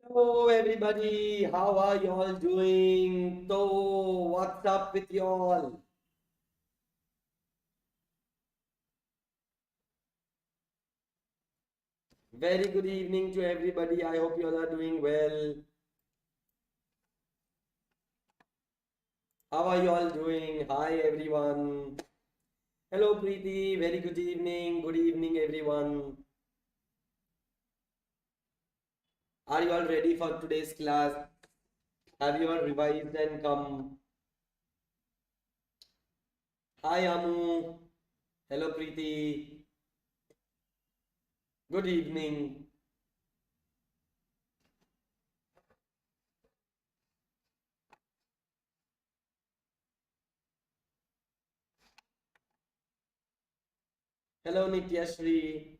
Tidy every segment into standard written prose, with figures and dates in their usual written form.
Hello everybody, how are you all doing? So, what's up with you all? Very good evening to everybody. I hope you all are doing well. How are you all doing? Hi everyone. Hello Preeti, very good evening. Good evening everyone. Are you all ready for today's class? Have you all revised and come? Hi Amu. Hello Preeti. Good evening. Hello Nityashri.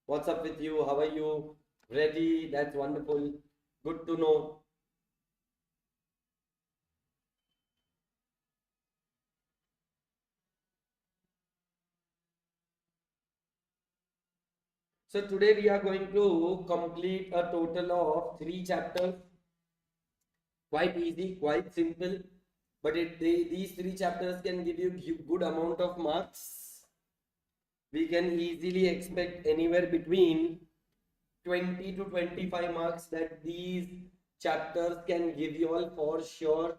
What's up with you? How are you? Ready? That's wonderful. Good to know. So today we are going to complete a total of three chapters. Quite easy, quite simple. But these three chapters can give you good amount of marks. We can easily expect anywhere between 20 to 25 marks that these chapters can give you all for sure.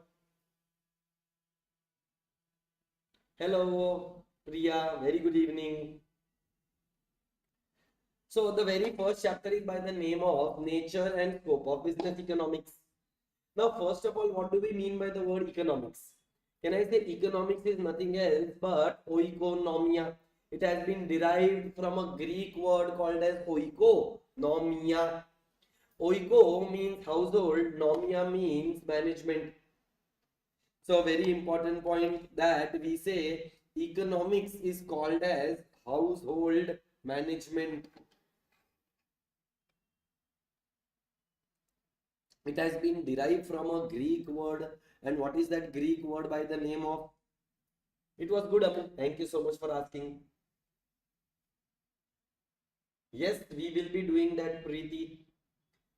Hello, Priya. Very good evening. So the very first chapter is by the name of Nature and Scope of Business Economics. Now, first of all, what do we mean by the word economics? Can I say economics is nothing else but oikonomia? It has been derived from a Greek word called as oikonomia. Oiko means household, nomia means management. So, a very important point that we say economics is called as household management. It has been derived from a Greek word. And what is that Greek word by the name of? It was good, Amu. Thank you so much for asking. Yes, we will be doing that, Preeti.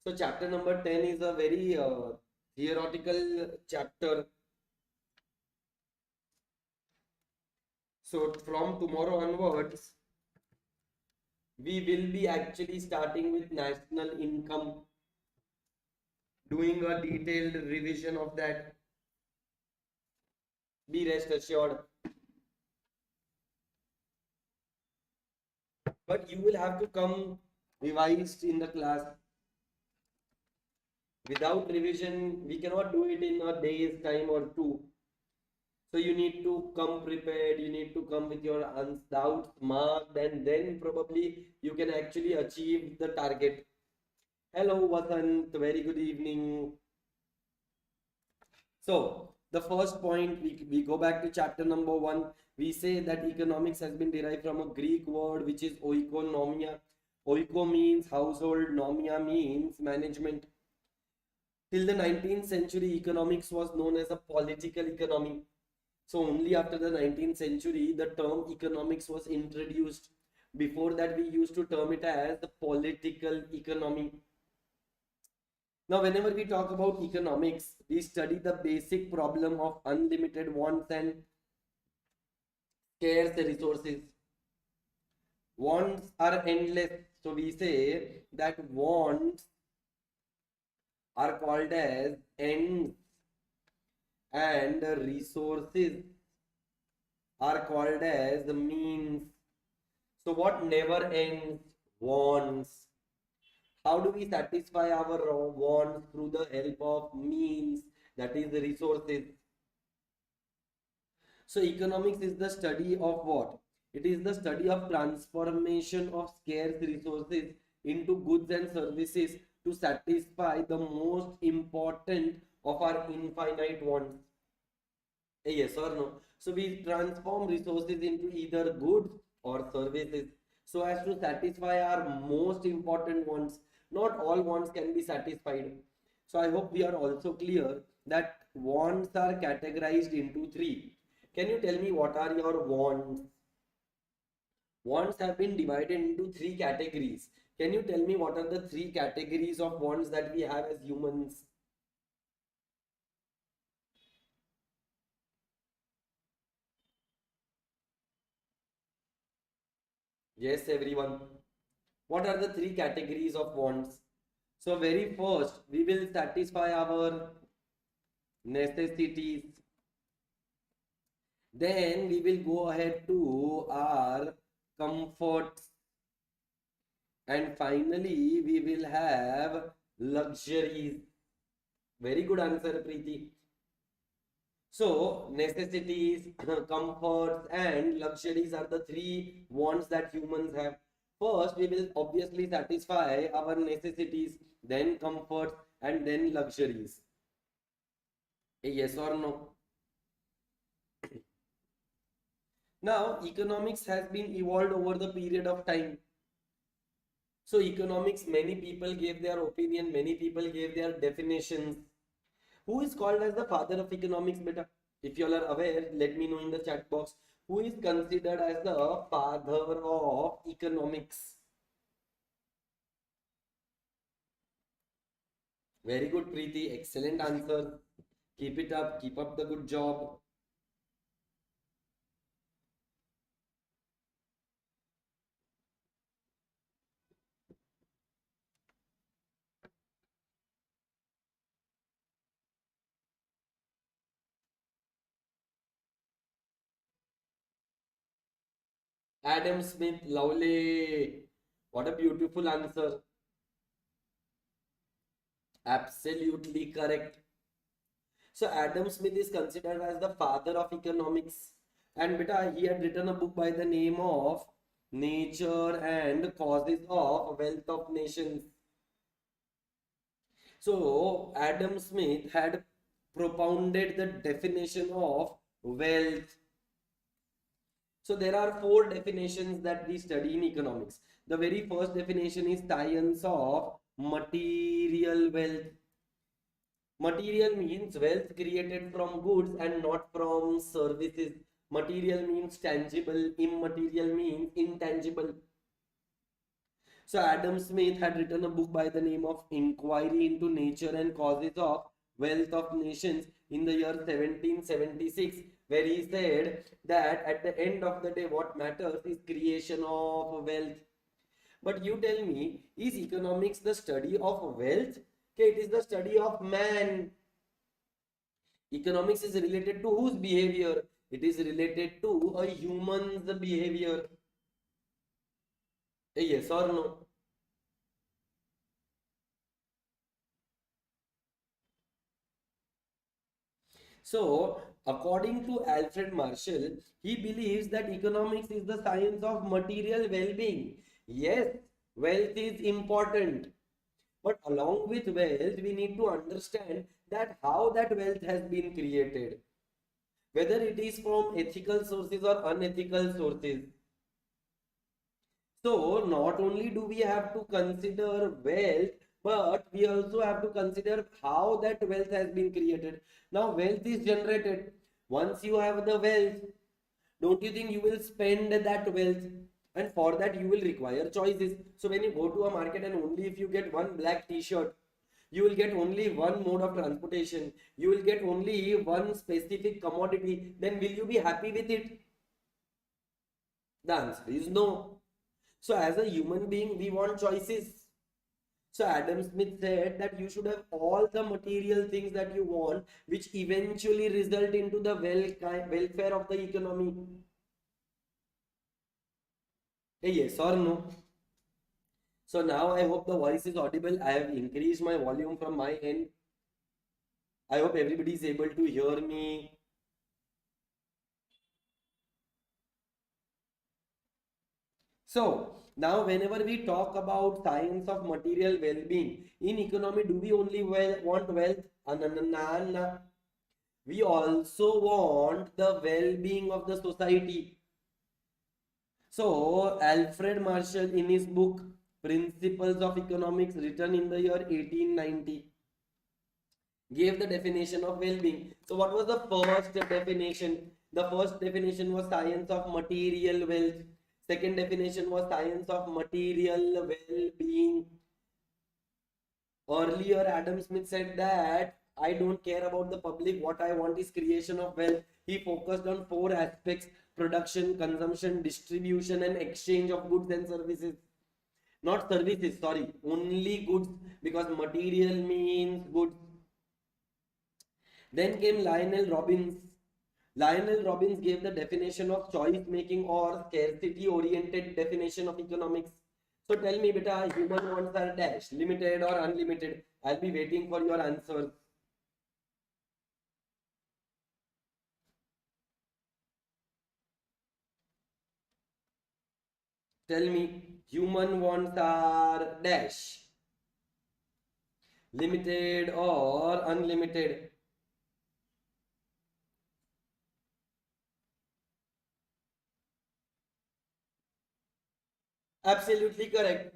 So, chapter number 10 is a very theoretical chapter. So, from tomorrow onwards, we will be actually starting with national income, doing a detailed revision of that. Be rest assured. But you will have to come revised in the class. Without revision, we cannot do it in a day's time or two. So you need to come prepared, you need to come with your doubts marked, and then probably you can actually achieve the target. Hello, Vasant, very good evening. So, the first point, we go back to chapter number 1. We say that economics has been derived from a Greek word which is oikonomia. Oiko means household, nomia means management. Till the 19th century, economics was known as a political economy. So only after the 19th century, the term economics was introduced. Before that, we used to term it as the political economy. Now, whenever we talk about economics, we study the basic problem of unlimited wants and scarce resources. Wants are endless. So we say that wants are called as ends and resources are called as the means. So what never ends? Wants. How do we satisfy our wants? Through the help of means, that is the resources. So economics is the study of what? It is the study of transformation of scarce resources into goods and services to satisfy the most important of our infinite wants. Yes or no? So we transform resources into either goods or services so as to satisfy our most important wants. Not all wants can be satisfied. So I hope we are also clear that wants are categorized into three. Can you tell me what are your wants? Wants have been divided into three categories. Can you tell me what are the three categories of wants that we have as humans? Yes, everyone. What are the three categories of wants? So very first, we will satisfy our necessities. Then we will go ahead to our comforts. And finally, we will have luxuries. Very good answer, Preeti. So, necessities, comforts, and luxuries are the three wants that humans have. First, we will obviously satisfy our necessities, then comforts, and then luxuries. A yes or no? Now, economics has been evolved over the period of time. So, economics, many people gave their opinion, many people gave their definitions. Who is called as the father of economics, beta? If you all are aware, let me know in the chat box. Who is considered as the father of economics? Very good, Preeti. Excellent answer. Keep it up. Keep up the good job. Adam Smith, lovely. What a beautiful answer. Absolutely correct. So Adam Smith is considered as the father of economics. And beta, he had written a book by the name of Nature and Causes of Wealth of Nations. So Adam Smith had propounded the definition of wealth. So there are four definitions that we study in economics. The very first definition is science of material wealth. Material means wealth created from goods and not from services. Material means tangible, immaterial means intangible. So Adam Smith had written a book by the name of Inquiry into Nature and Causes of Wealth of Nations in the year 1776, where he said that at the end of the day, what matters is creation of wealth. But you tell me, is economics the study of wealth? Okay, it is the study of man. Economics is related to whose behavior? It is related to a human's behavior. A yes or no? So, according to Alfred Marshall, he believes that economics is the science of material well-being. Yes, wealth is important. But along with wealth, we need to understand that how that wealth has been created. Whether it is from ethical sources or unethical sources. So not only do we have to consider wealth, but we also have to consider how that wealth has been created. Now wealth is generated. Once you have the wealth, don't you think you will spend that wealth? And for that you will require choices. So when you go to a market and only if you get one black t-shirt, you will get only one mode of transportation, you will get only one specific commodity, then will you be happy with it? The answer is no. So as a human being, we want choices. So Adam Smith said that you should have all the material things that you want, which eventually result into the welfare of the economy. A yes or no? So now I hope the voice is audible. I have increased my volume from my end. I hope everybody is able to hear me. So now whenever we talk about science of material well-being in economy, do we only want wealth? We also want the well-being of the society. So Alfred Marshall in his book Principles of Economics, written in the year 1890, gave the definition of well-being. So what was the first definition? The first definition was science of material wealth. Second definition was science of material well-being. Earlier, Adam Smith said that I don't care about the public. What I want is creation of wealth. He focused on four aspects: production, consumption, distribution, and exchange of goods and services. Not services, sorry, only goods, because material means goods. Then came Lionel Robbins. Lionel Robbins gave the definition of choice making or scarcity oriented definition of economics. So tell me, beta, human wants are dash, limited or unlimited? I'll be waiting for your answers. Tell me, human wants are dash, limited or unlimited? Absolutely correct.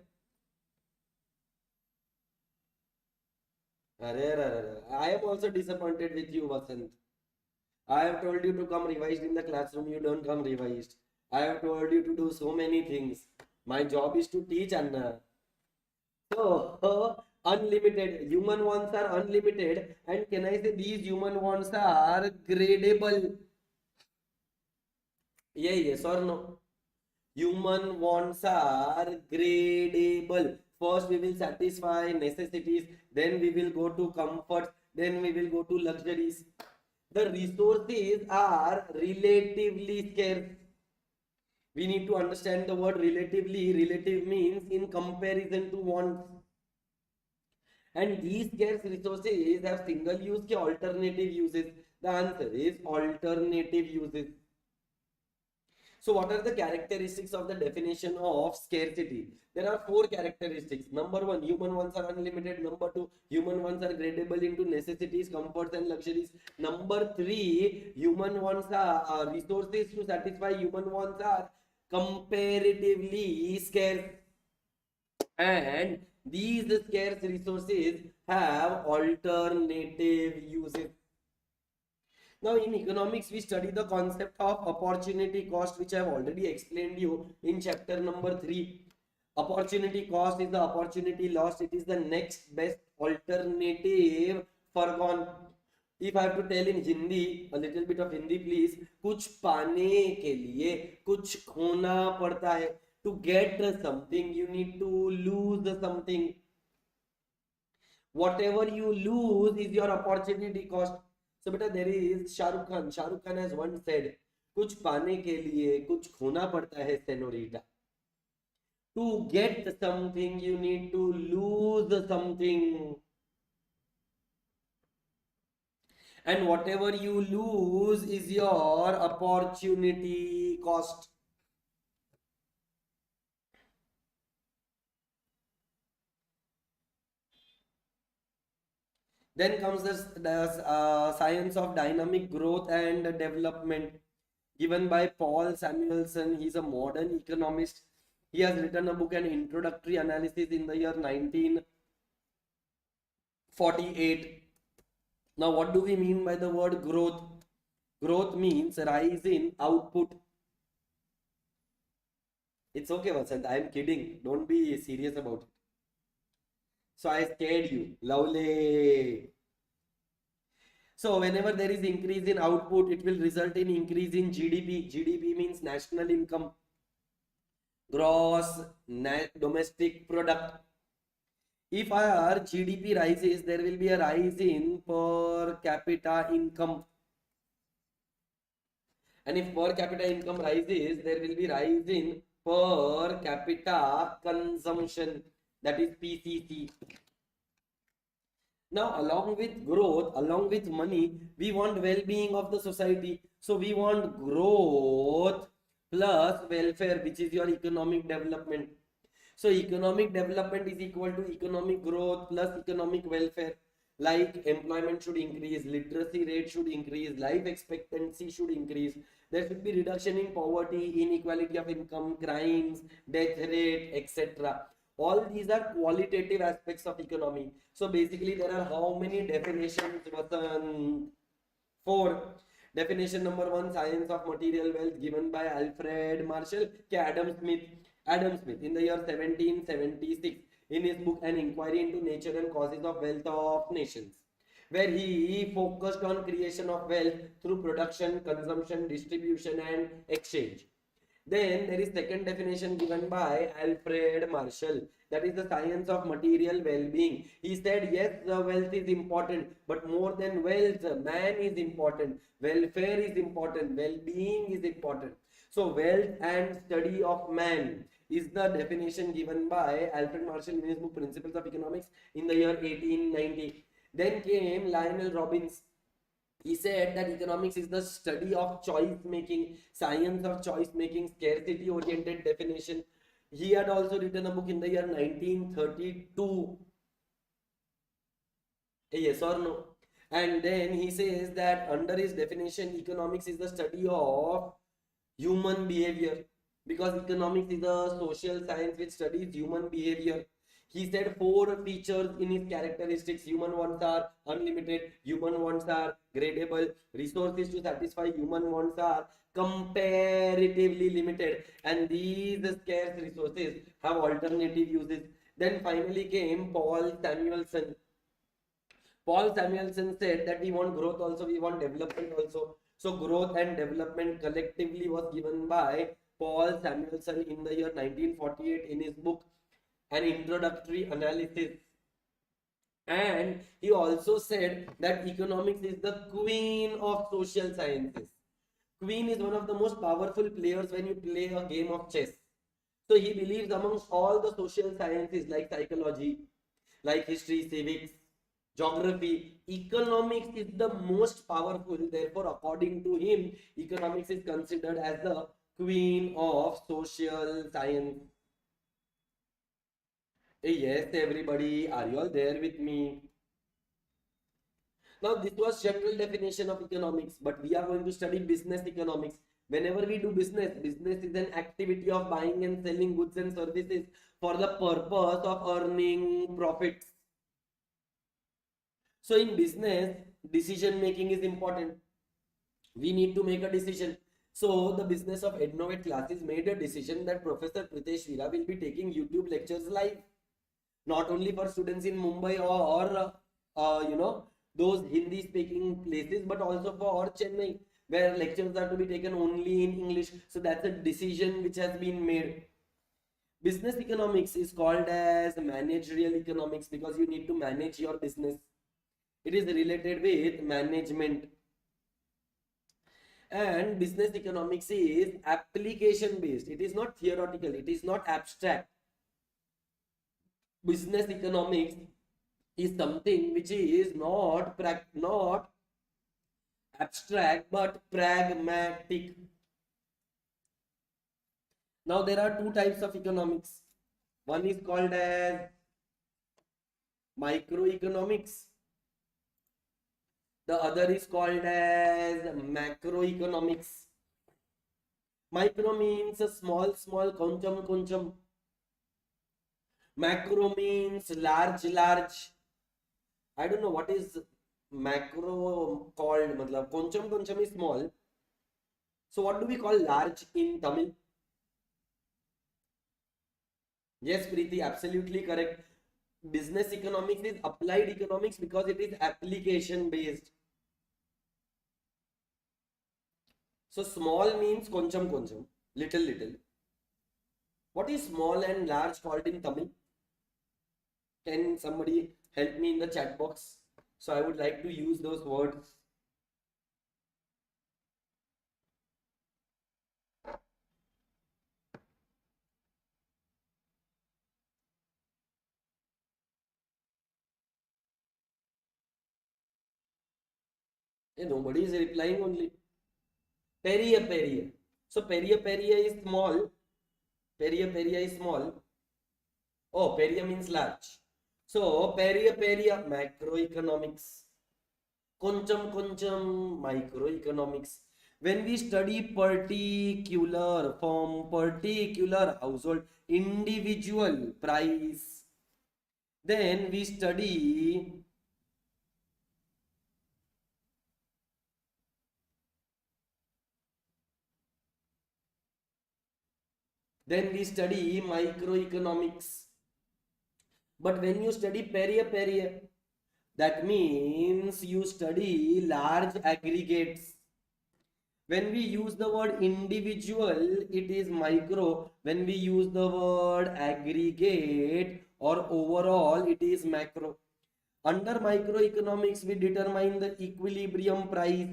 I am also disappointed with you, Vasant. I have told you to come revised in the classroom, you don't come revised. I have told you to do so many things. My job is to teach, Anna. So, unlimited. Human wants are unlimited. And can I say these human wants are gradable? Yeah, yes or no? Human wants are gradable. First, we will satisfy necessities, then we will go to comfort, then we will go to luxuries. The resources are relatively scarce. We need to understand the word relatively. Relative means in comparison to wants. And these scarce resources have single use or alternative uses. The answer is alternative uses. So what are the characteristics of the definition of scarcity? There are four characteristics. Number one, human wants are unlimited. Number two, human wants are gradable into necessities, comforts and luxuries. Number three, human wants are resources to satisfy human wants are comparatively scarce. And these scarce resources have alternative uses. Now, in economics, we study the concept of opportunity cost, which I have already explained you in chapter number 3. Opportunity cost is the opportunity lost. It is the next best alternative foregone. If I have to tell in Hindi, a little bit of Hindi, please. कुछ पाने के लिए कुछ खोना पड़ता है. To get something, you need to lose something. Whatever you lose is your opportunity cost. So beta, there is Shah Rukh Khan. Shah Rukh Khan has once said, कुछ पाने के लिए कुछ खोना पड़ता है senorita. To get something, you need to lose something. And whatever you lose is your opportunity cost. Then comes the science of dynamic growth and development, given by Paul Samuelson. He's a modern economist. He has written a book, An Introductory Analysis, in the year 1948. Now, what do we mean by the word growth? Growth means rise in output. It's okay, Vasant. I am kidding. Don't be serious about it. So I scared you. Lovely. So whenever there is increase in output, it will result in increase in GDP. GDP means national income, gross domestic product. If our GDP rises, there will be a rise in per capita income. And if per capita income rises, there will be rise in per capita consumption, that is PCC. Now, along with growth, along with money, we want well-being of the society. So we want growth plus welfare, which is your economic development. So economic development is equal to economic growth plus economic welfare. Like employment should increase, literacy rate should increase, life expectancy should increase. There should be reduction in poverty, inequality of income, crimes, death rate, etc. All these are qualitative aspects of economy. So basically there are how many definitions, Vasan? 4. Definition number 1, science of material wealth, given by Alfred Marshall. Adam Smith. Adam Smith in the year 1776 in his book An Inquiry into Nature and Causes of Wealth of Nations, where he focused on creation of wealth through production, consumption, distribution, and exchange. Then there is second definition given by Alfred Marshall, that is the science of material well-being. He said, yes, the wealth is important, but more than wealth, man is important, welfare is important, well-being is important. So wealth and study of man is the definition given by Alfred Marshall in his book Principles of Economics in the year 1890. Then came Lionel Robbins. He said that economics is the study of choice making, science of choice making, scarcity oriented definition. He had also written a book in the year 1932. Yes or no? And then he says that under his definition, economics is the study of human behavior, because economics is a social science which studies human behavior. He said 4 features in his characteristics. Human wants are unlimited, human wants are gradable, resources to satisfy human wants are comparatively limited, and these scarce resources have alternative uses. Then finally came Paul Samuelson. Paul Samuelson said that we want growth also, we want development also. So growth and development collectively was given by Paul Samuelson in the year 1948 in his book An Introductory Analysis. And he also said that economics is the queen of social sciences. Queen is one of the most powerful players when you play a game of chess. So he believes amongst all the social sciences like psychology, like history, civics, geography, economics is the most powerful. Therefore, according to him, economics is considered as the queen of social science. Yes, everybody, are you all there with me? Now, this was general definition of economics, but we are going to study business economics. Whenever we do business, business is an activity of buying and selling goods and services for the purpose of earning profits. So in business, decision making is important. We need to make a decision. So the business of Ednovate classes made a decision that Professor Pritesh Veera will be taking YouTube lectures live, not only for students in Mumbai or those Hindi speaking places, but also for Chennai, where lectures are to be taken only in English. So that's a decision which has been made. Business economics is called as managerial economics because you need to manage your business. It is related with management. And business economics is application based. It is not theoretical. It is not abstract. Business economics is something which is not abstract but pragmatic. Now there are 2 types of economics. One is called as microeconomics. The other is called as macroeconomics. Micro means a small, koncham. Macro means large. I don't know what is macro called. Matlab, koncham is small. So what do we call large in Tamil? Yes, Preeti, absolutely correct. Business economics is applied economics because it is application based. So small means koncham, little. What is small and large called in Tamil? Can somebody help me in the chat box? So I would like to use those words. Nobody is replying only. Periya. So periya is small. Periya is small. Oh, periya means large. So periya macroeconomics. Koncham microeconomics. When we study particular from particular household individual price, then we study Then we study microeconomics. But when you study period, that means you study large aggregates. When we use the word individual, it is micro. When we use the word aggregate or overall, it is macro. Under microeconomics, we determine the equilibrium price.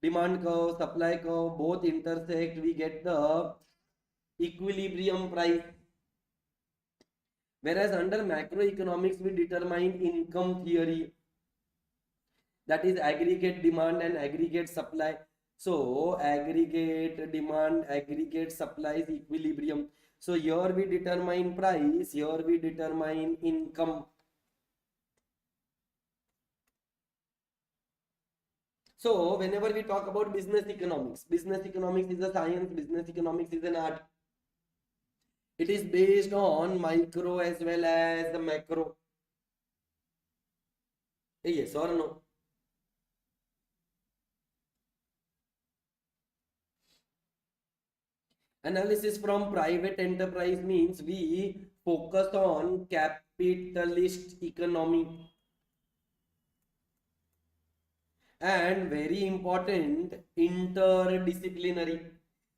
Demand curve, supply curve, both intersect. We get the equilibrium price. Whereas under macroeconomics, we determine income theory. That is aggregate demand and aggregate supply. So aggregate demand, aggregate supply is equilibrium. So here we determine price, here we determine income. So whenever we talk about business economics is a science, business economics is an art. It is based on micro as well as the macro. Yes or no? Analysis from private enterprise means we focus on capitalist economy. And very important, interdisciplinary.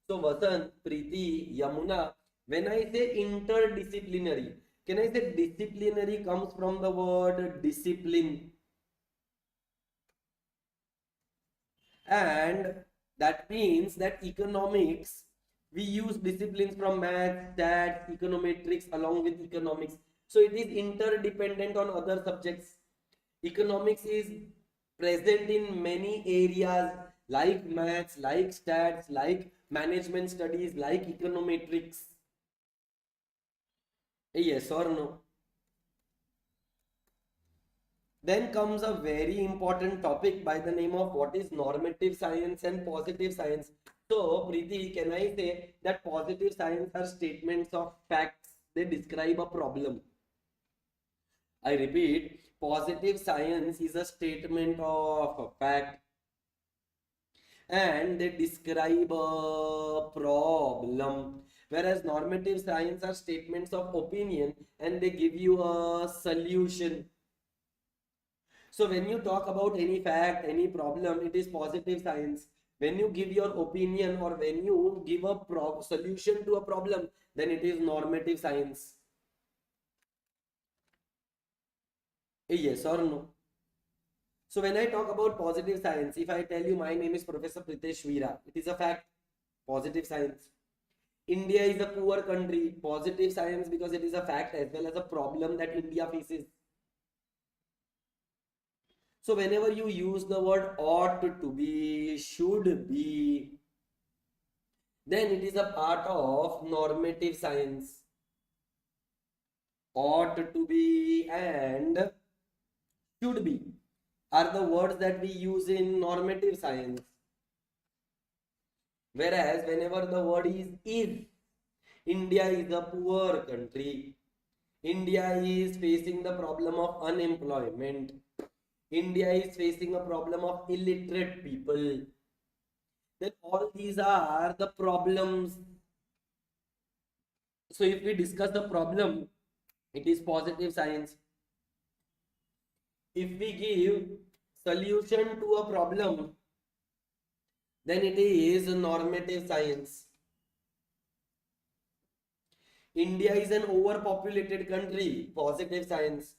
So Vasant, Preeti, Yamuna, when I say interdisciplinary, can I say disciplinary comes from the word discipline? And that means that economics, we use disciplines from math, stats, econometrics along with economics. So it is interdependent on other subjects. Economics is present in many areas like maths, like stats, like management studies, like econometrics. Yes or no? Then comes a very important topic by the name of what is normative science and positive science. So, Preeti, can I say that positive science are statements of facts? They describe a problem. I repeat, positive science is a statement of a fact and they describe a problem. Whereas normative science are statements of opinion and they give you a solution. So when you talk about any fact, any problem, it is positive science. When you give your opinion or when you give a solution to a problem, then it is normative science. Yes or no? So when I talk about positive science, if I tell you my name is Professor Pritesh Veera, it is a fact, positive science. India is a poor country, positive science because it is a fact as well as a problem that India faces. So whenever you use the word ought to be, should be, then it is a part of normative science. Ought to be and should be are the words that we use in normative science. Whereas whenever the word is, India is a poor country. India is facing the problem of unemployment. India is facing a problem of illiterate people. Then all these are the problems. So if we discuss the problem, it is positive science. If we give solution to a problem, then it is normative science. India is an overpopulated country, positive science.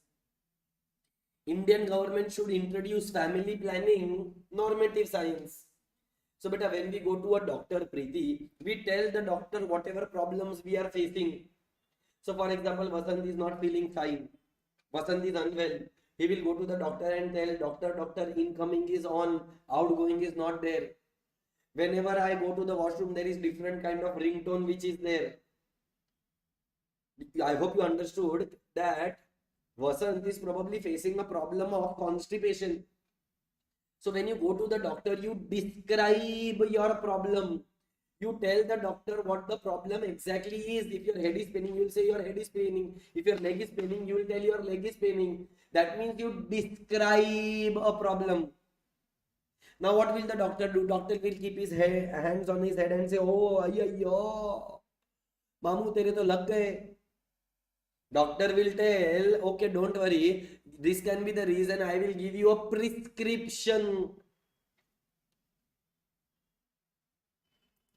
Indian government should introduce family planning, normative science. So beta, when we go to a doctor, Preeti, we tell the doctor whatever problems we are facing. So for example, Vasant is not feeling fine. Vasant is unwell. He will go to the doctor and tell, doctor, incoming is on, outgoing is not there. Whenever I go to the washroom, there is different kind of ringtone which is there. I hope you understood that Vasant is probably facing a problem of constipation. So when you go to the doctor, you describe your problem. You tell the doctor what the problem exactly is. If your head is paining, you will say your head is paining. If your leg is paining, you will tell your leg is paining. That means you describe a problem. Now what will the doctor do? Doctor will keep his hands on his head and say, oh, मामू तेरे तो लग गए. Doctor will tell, okay, don't worry. This can be the reason. I will give you a prescription.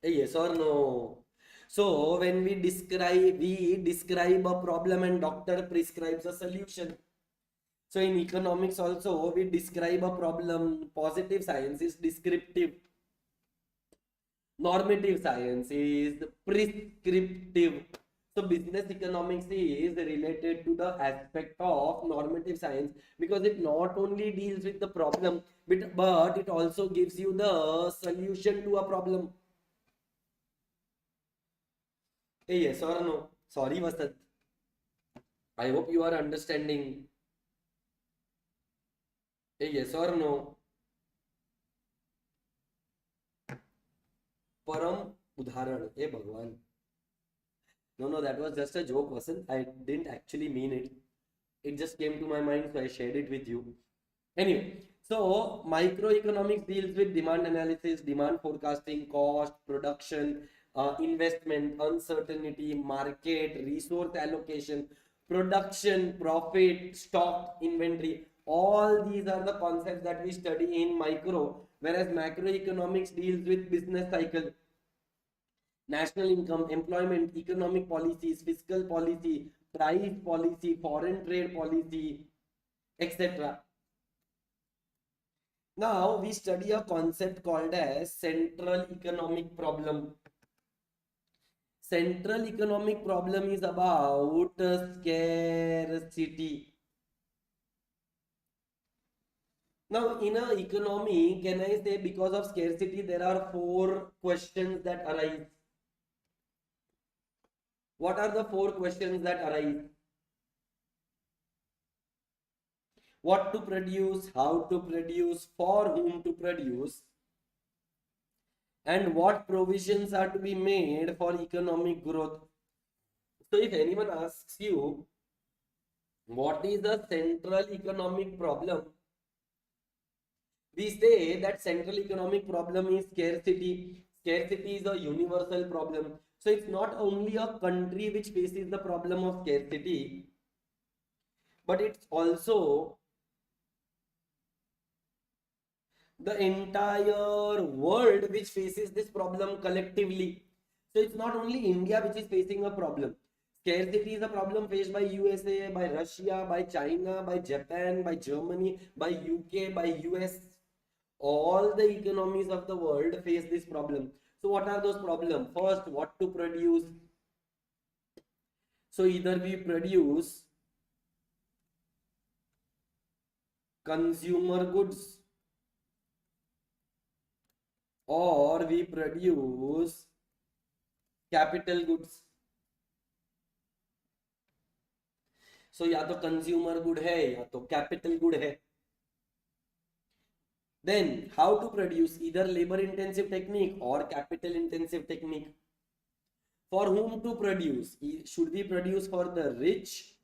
Yes or no? So when we describe a problem and doctor prescribes a solution. So in economics also we describe a problem. Positive science is descriptive. Normative science is prescriptive. So business economics is related to the aspect of normative science because it not only deals with the problem but it also gives you the solution to a problem. Hey, yes or no? Sorry, Vasant. I hope you are understanding. Hey, yes or no? Param udharan. Hey, Bhagwan. No, no, that was just a joke, Vasant. I didn't actually mean it. It just came to my mind, so I shared it with you. Anyway, so microeconomics deals with demand analysis, demand forecasting, cost, production, investment, uncertainty, market, resource allocation, production, profit, stock, inventory. All these are the concepts that we study in micro, whereas macroeconomics deals with business cycle, national income, employment, economic policies, fiscal policy, price policy, foreign trade policy, etc. Now we study a concept called as central economic problem. Central economic problem is about scarcity. Now in a economy, can I say because of scarcity there are four questions that arise. What are the four questions that arise? What to produce, how to produce, for whom to produce, and what provisions are to be made for economic growth. So if anyone asks you what is the central economic problem, we say that central economic problem is scarcity. Scarcity is a universal problem. So it's not only a country which faces the problem of scarcity, but it's also the entire world which faces this problem collectively. So it's not only India which is facing a problem. Scarcity is a problem faced by USA, by Russia, by China, by Japan, by Germany, by UK, by US. All the economies of the world face this problem. So what are those problems? First, what to produce? So either we produce consumer goods or we produce capital goods. So या तो consumer good है या तो capital good है. Then how to produce? Either labor intensive technique or capital intensive technique. For whom to produce? Should we produce for the rich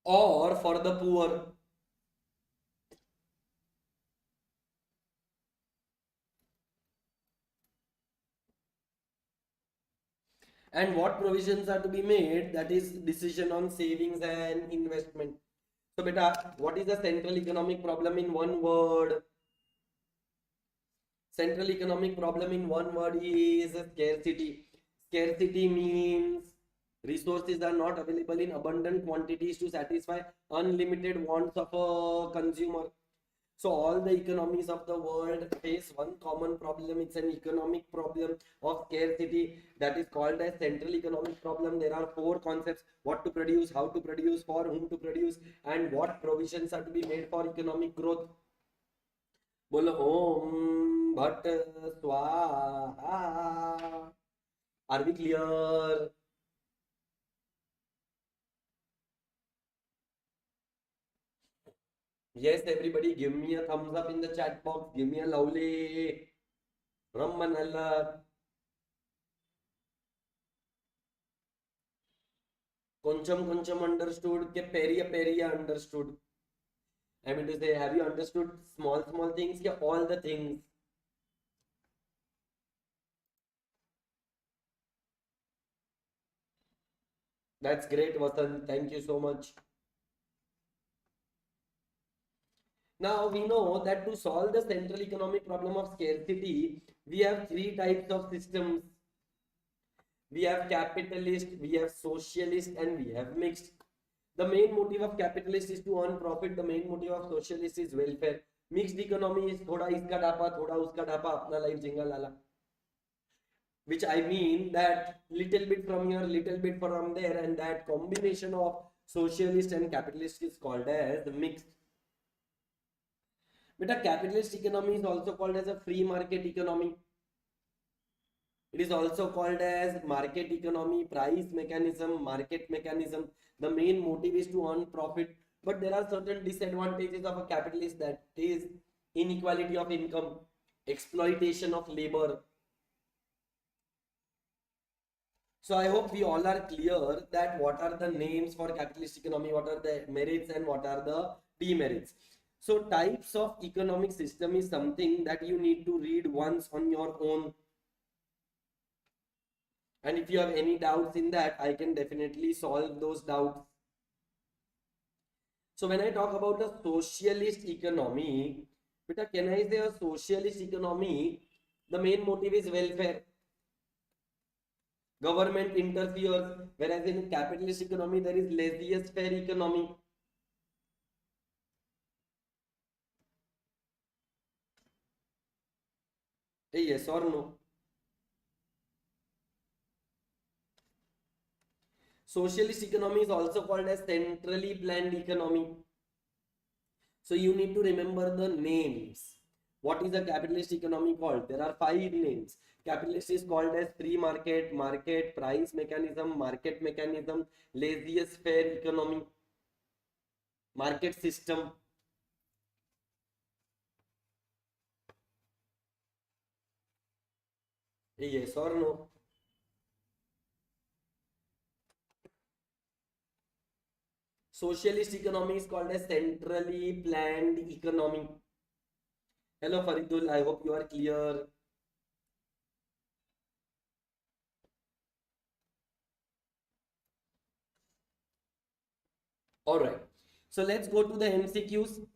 or for the poor? And what provisions are to be made? That is decision on savings and investment. So beta, what is the central economic problem in one word? Central economic problem in one word is scarcity. Scarcity means resources are not available in abundant quantities to satisfy unlimited wants of a consumer. So all the economies of the world face one common problem. It's an economic problem of scarcity that is called as central economic problem. There are four concepts: what to produce, how to produce, for whom to produce, and what provisions are to be made for economic growth. बोलो ओम भट्ट स्वाहा. Are we clear? Yes, everybody, give me a thumbs up in the chat box. Give me a lovely Rammanalla. Koncham understood. Ke periya understood. I mean to say, have you understood small things? Ke all the things? That's great, Vasant. Thank you so much. Now we know that to solve the central economic problem of scarcity, we have three types of systems. We have capitalist, we have socialist, and we have mixed. The main motive of capitalist is to earn profit. The main motive of socialist is welfare. Mixed economy is thoda iska dhapa, thoda uska dhapa, apna life jinga lala. Which I mean that little bit from here, little bit from there, and that combination of socialist and capitalist is called as the mixed. But a capitalist economy is also called as a free market economy. It is also called as market economy, price mechanism, market mechanism. The main motive is to earn profit, but there are certain disadvantages of a capitalist, that is inequality of income, exploitation of labor. So I hope we all are clear that what are the names for capitalist economy, what are the merits and what are the demerits. So types of economic system is something that you need to read once on your own. And if you have any doubts in that, I can definitely solve those doubts. So when I talk about a socialist economy, beta, can I say a socialist economy, the main motive is welfare. Government interferes, whereas in capitalist economy, there is laissez-faire economy. Yes or no? Socialist economy is also called as centrally planned economy. So you need to remember the names. What is a capitalist economy called? There are 5 names. Capitalist is called as free market, market, price mechanism, market mechanism, laissez-faire economy, market system. Yes or no? Socialist economy is called as centrally planned economy. Hello Faridul, I hope you are clear. All right. So let's go to the MCQs.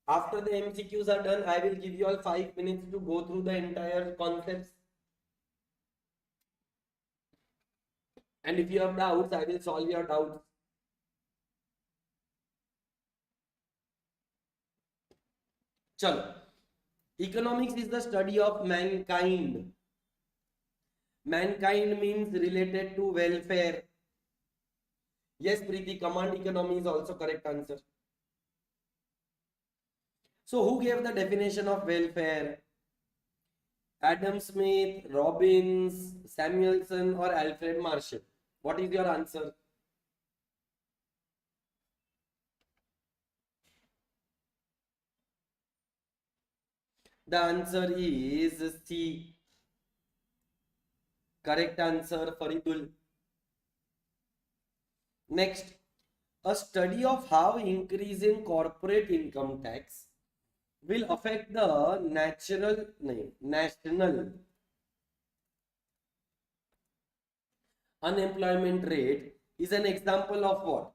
After the MCQs are done, I will give you all 5 minutes to go through the entire concepts. And if you have doubts, I will solve your doubts. Chalo. Economics is the study of mankind. Mankind means related to welfare. Yes, Preeti, command economy is also correct answer. So who gave the definition of welfare? Adam Smith, Robbins, Samuelson, or Alfred Marshall? What is your answer? The answer is C. Correct answer, Faridul. Next, a study of how increase in corporate income tax will affect the national unemployment rate is an example of what?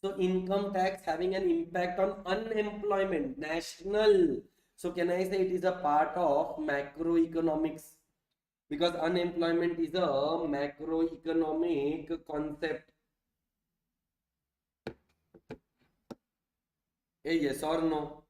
So income tax having an impact on unemployment, national. So can I say it is a part of macroeconomics? Because unemployment is a macroeconomic concept. Yes or no?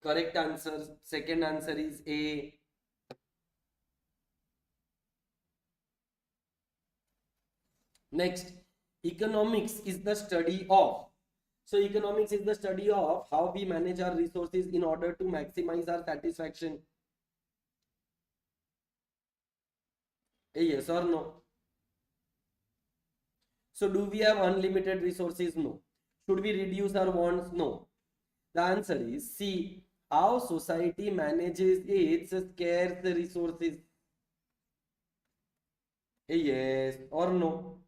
Correct answer. Second answer is A. Next, economics is the study of. So economics is the study of how we manage our resources in order to maximize our satisfaction. Yes or no? So do we have unlimited resources? No. Should we reduce our wants? No. The answer is C. How society manages its scarce resources. Yes or no?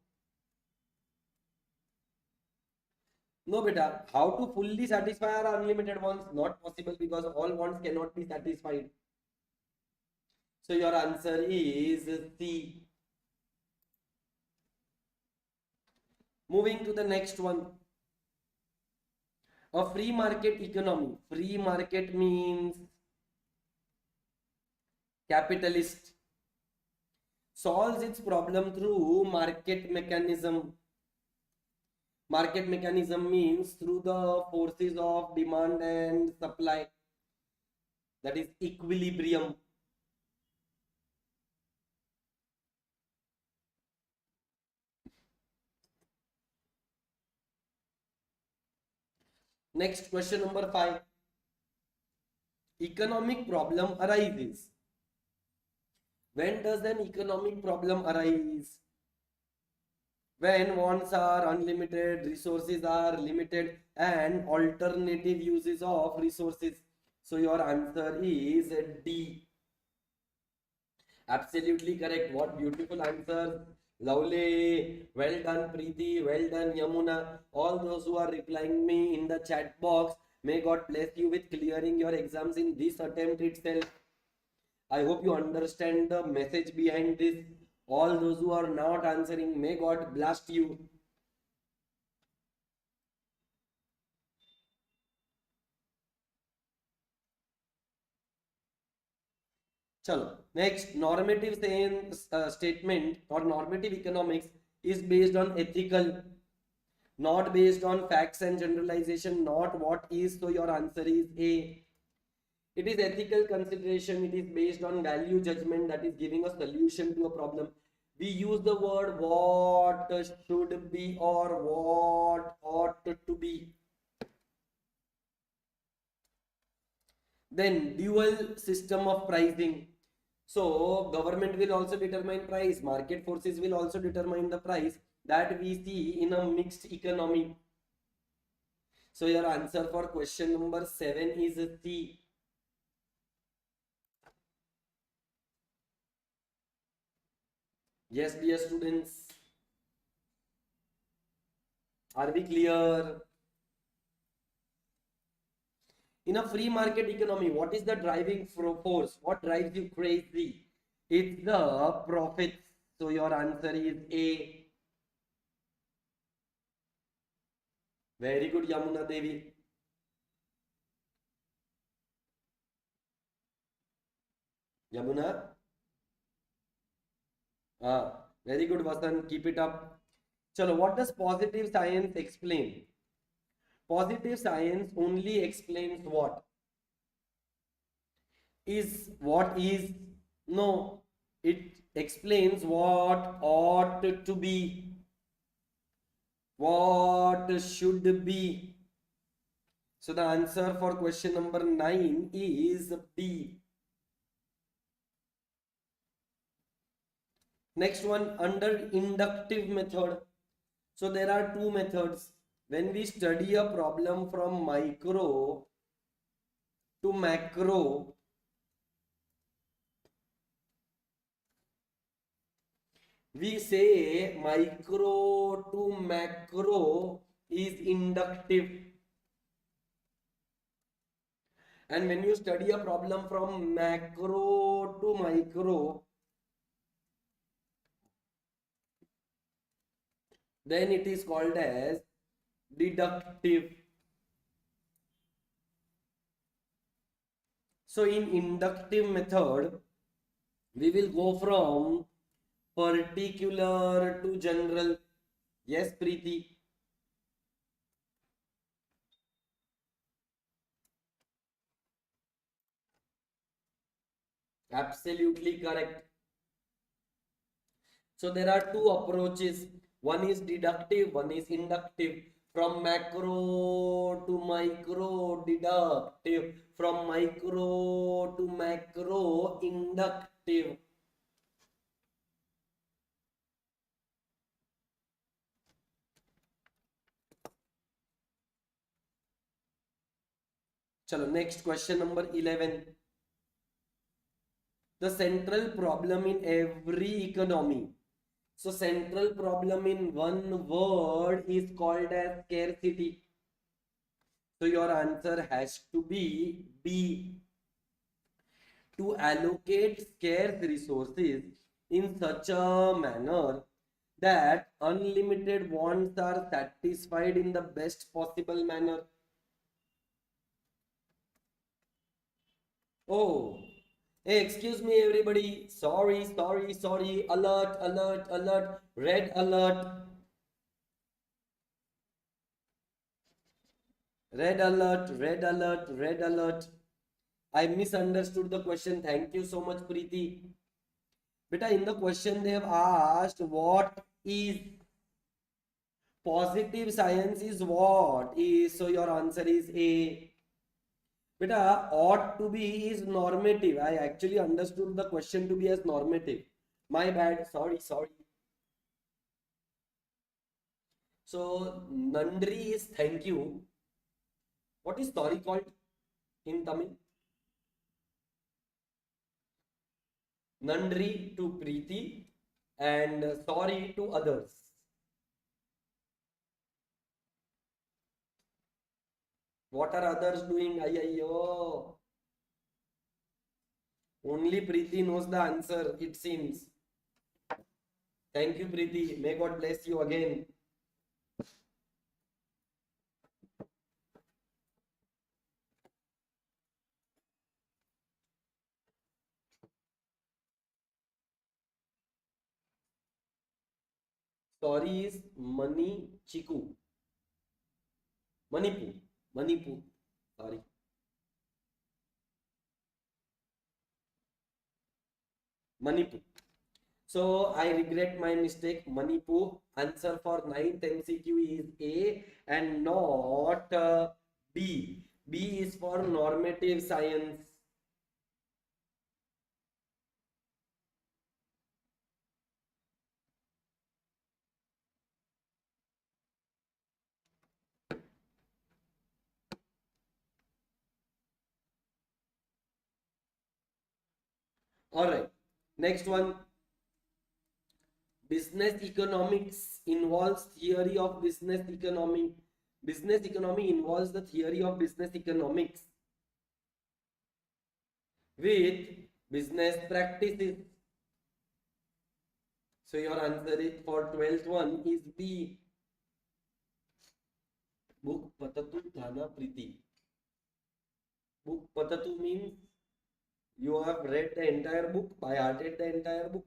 No, beta. How to fully satisfy our unlimited wants? Not possible because all wants cannot be satisfied. So your answer is C. Moving to the next one. A free market economy. Free market means capitalist. Solves its problem through market mechanism. Market mechanism means through the forces of demand and supply. That is equilibrium. Next, question number 5. Economic problem arises. When does an economic problem arise? When wants are unlimited, resources are limited, and alternative uses of resources. So your answer is D. Absolutely correct. What beautiful answers. Lovely. Well done, Preeti. Well done, Yamuna. All those who are replying me in the chat box, may God bless you with clearing your exams in this attempt itself. I hope you understand the message behind this. All those who are not answering, may God blast you. Chalo. Next, normative statement or normative economics is based on ethical, not based on facts and generalization, not what is. So your answer is A. It is ethical consideration. It is based on value judgment, that is giving a solution to a problem. We use the word what should be or what ought to be. Then dual system of pricing. So government will also determine price. Market forces will also determine the price, that we see in a mixed economy. So your answer for question number 7 is C. Yes, dear students. Are we clear? In a free market economy, what is the driving force? What drives you crazy? It's the profits. So your answer is A. Very good, Yamuna Devi. Yamuna? Very good, Vasan. Keep it up. Chalo, what does positive science explain? Positive science only explains what? Is what is? No, it explains what ought to be, what should be. So the answer for question number 9 is B. Next one, under inductive method. So there are two methods. When we study a problem from micro to macro, we say micro to macro is inductive. And when you study a problem from macro to micro, then it is called as deductive. So in inductive method, we will go from particular to general. Yes, Preeti. Absolutely correct. So there are two approaches. One is deductive, one is inductive. From macro to micro, deductive. From micro to macro, inductive. Chalo, next question number 11. The central problem in every economy. So central problem in one word is called as scarcity. So your answer has to be B. To allocate scarce resources in such a manner that unlimited wants are satisfied in the best possible manner. Oh, hey, excuse me, everybody. Sorry, sorry, sorry. Alert, alert, alert. Red alert. Red alert, red alert, red alert. I misunderstood the question. Thank you so much, Preeti. Beta, in the question they have asked, what is positive science is what is, so your answer is A. Beta, ought to be is normative. I actually understood the question to be as normative. My bad. Sorry, sorry. So, Nandri is thank you. What is sorry called in Tamil? Nandri to Preeti and sorry to others. What are others doing? Ayyo. Only Preeti knows the answer, it seems. Thank you, Preeti. May God bless you again. Sorry is Mani Chiku. Manipu. Manipu. Sorry. Manipu. So I regret my mistake. Manipu. Answer for 9th MCQ is A and not B. B is for normative science. Alright. Next one. Business economics involves theory of business economy. Business economy involves the theory of business economics with business practices. So your answer is for 12th one is B. Book Patatu Dhana Priti. Book Patatu means you have read the entire book, by hearted the entire book.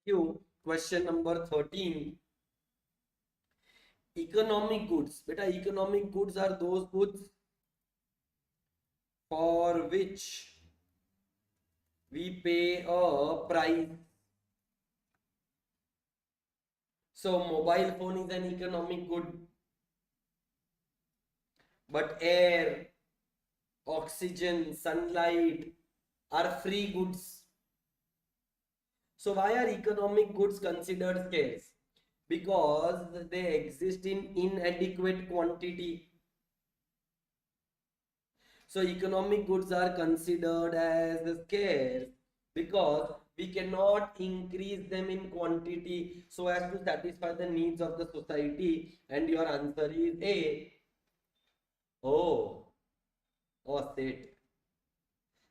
MCQ question number 13. Economic goods. Beta, economic goods are those goods for which we pay a price. So mobile phone is an economic good, but air, oxygen, sunlight are free goods. So why are economic goods considered scarce? Because they exist in inadequate quantity. So economic goods are considered as scarce because we cannot increase them in quantity so as to satisfy the needs of the society. And your answer is A. Oh, oh, shit.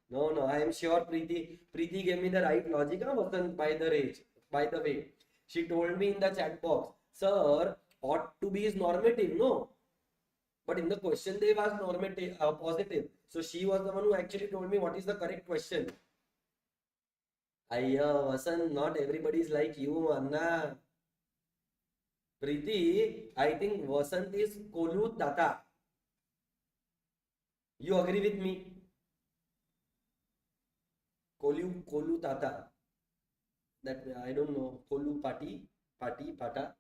No, no, I am sure Preeti gave me the right logic, Vasant, by the way. She told me in the chat box, sir, ought to be is normative, no? But in the question they was normative, positive. So she was the one who actually told me what is the correct question. Ayya, Vasant, not everybody is like you, Anna. Preeti, I think Vasant is Kolu Tata. You agree with me? Kolu Tata. That I don't know. Kolu Pata.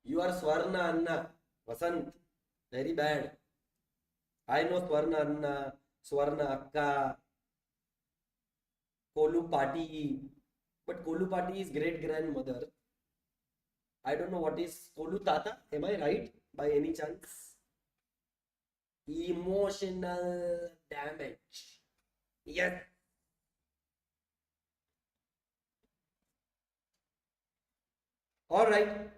You are Swarna Anna, Vasant. Very bad. I know Swarna Anna, Swarna Akka, Kolu Pati, but Kolu Pati is great grandmother. I don't know what is Kolu Tata. Am I right by any chance? Emotional damage. Yes. All right.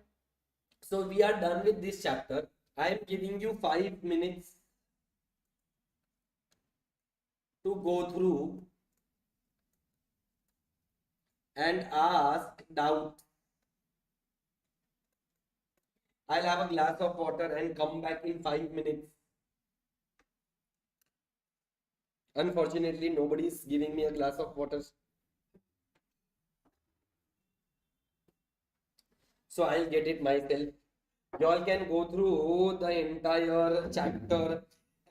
So we are done with this chapter. I am giving you 5 minutes to go through and ask doubts. I'll have a glass of water and come back in 5 minutes. Unfortunately, nobody is giving me a glass of water. So I'll get it myself. Y'all can go through the entire chapter,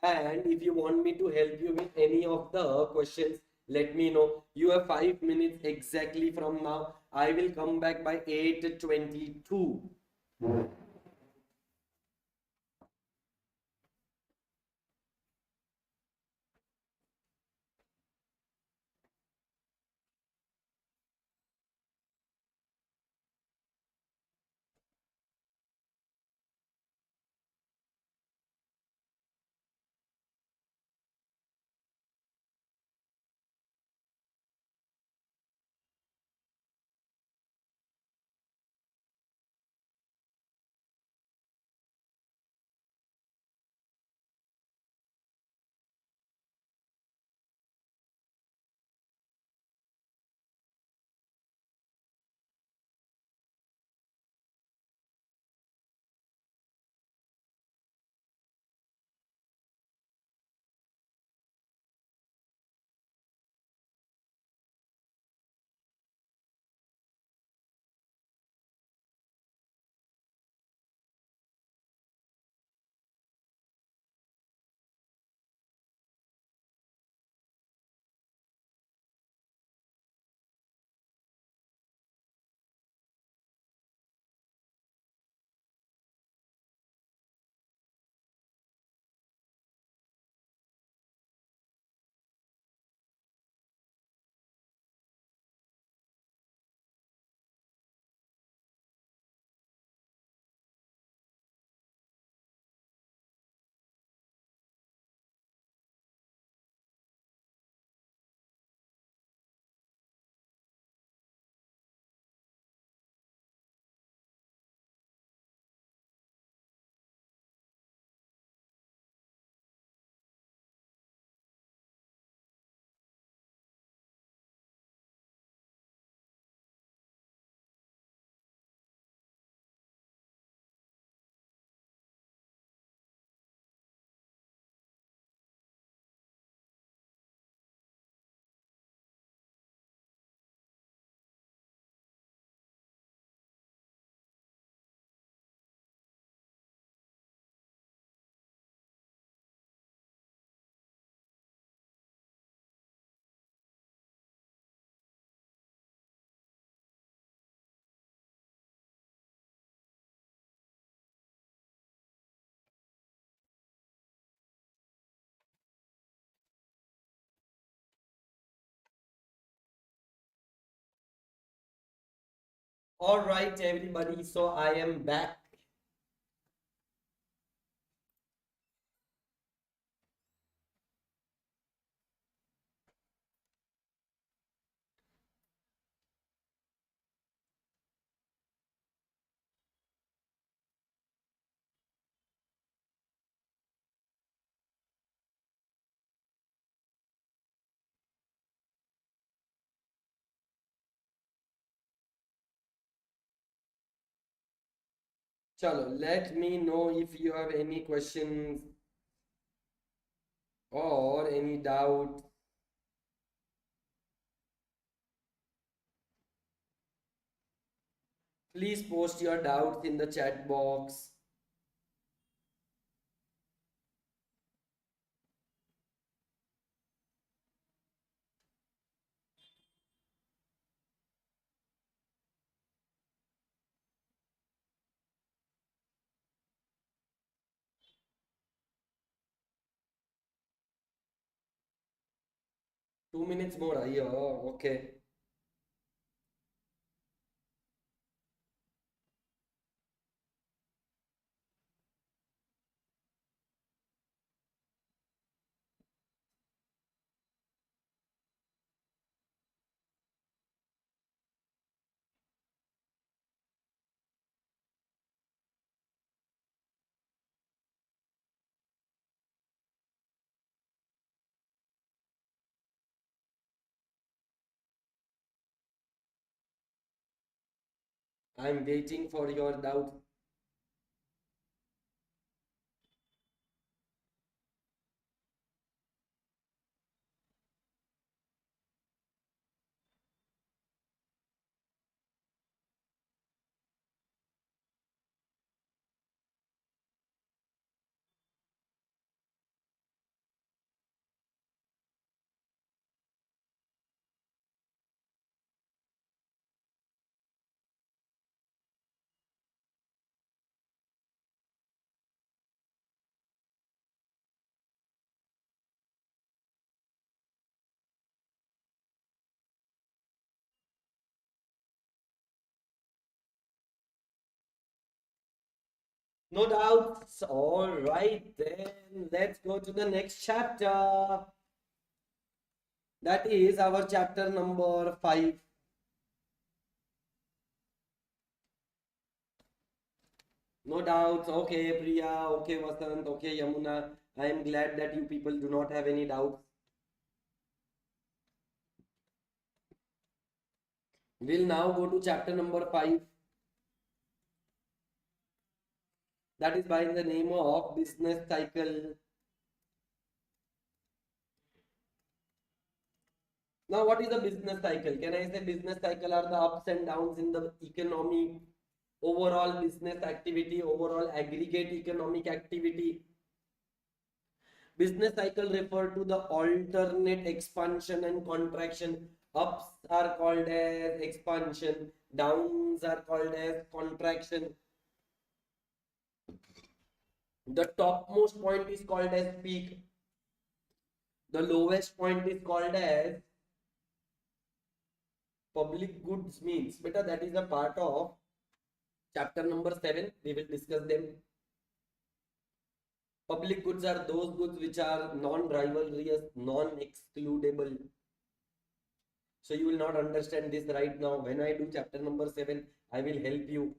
and if you want me to help you with any of the questions, let me know. You have 5 minutes exactly from now. I will come back by 8:22. All right, everybody. So I am back. Chalo, let me know if you have any questions or any doubt. Please post your doubts in the chat box. 2 minutes more. Okay. I'm waiting for your doubt. No doubts. All right, then let's go to the next chapter. That is our chapter number 5. No doubts. Okay, Priya. Okay, Vasant. Okay, Yamuna. I am glad that you people do not have any doubts. We'll now go to chapter number 5. That is by the name of business cycle. Now, what is the business cycle? Can I say business cycle are the ups and downs in the economy, overall business activity, overall aggregate economic activity? Business cycle refer to the alternate expansion and contraction. Ups are called as expansion, downs are called as contraction. The topmost point is called as peak. The lowest point is called as public goods means. Beta, that is a part of chapter number 7. We will discuss them. Public goods are those goods which are non-rivalrous, non-excludable. So you will not understand this right now. When I do chapter number 7, I will help you.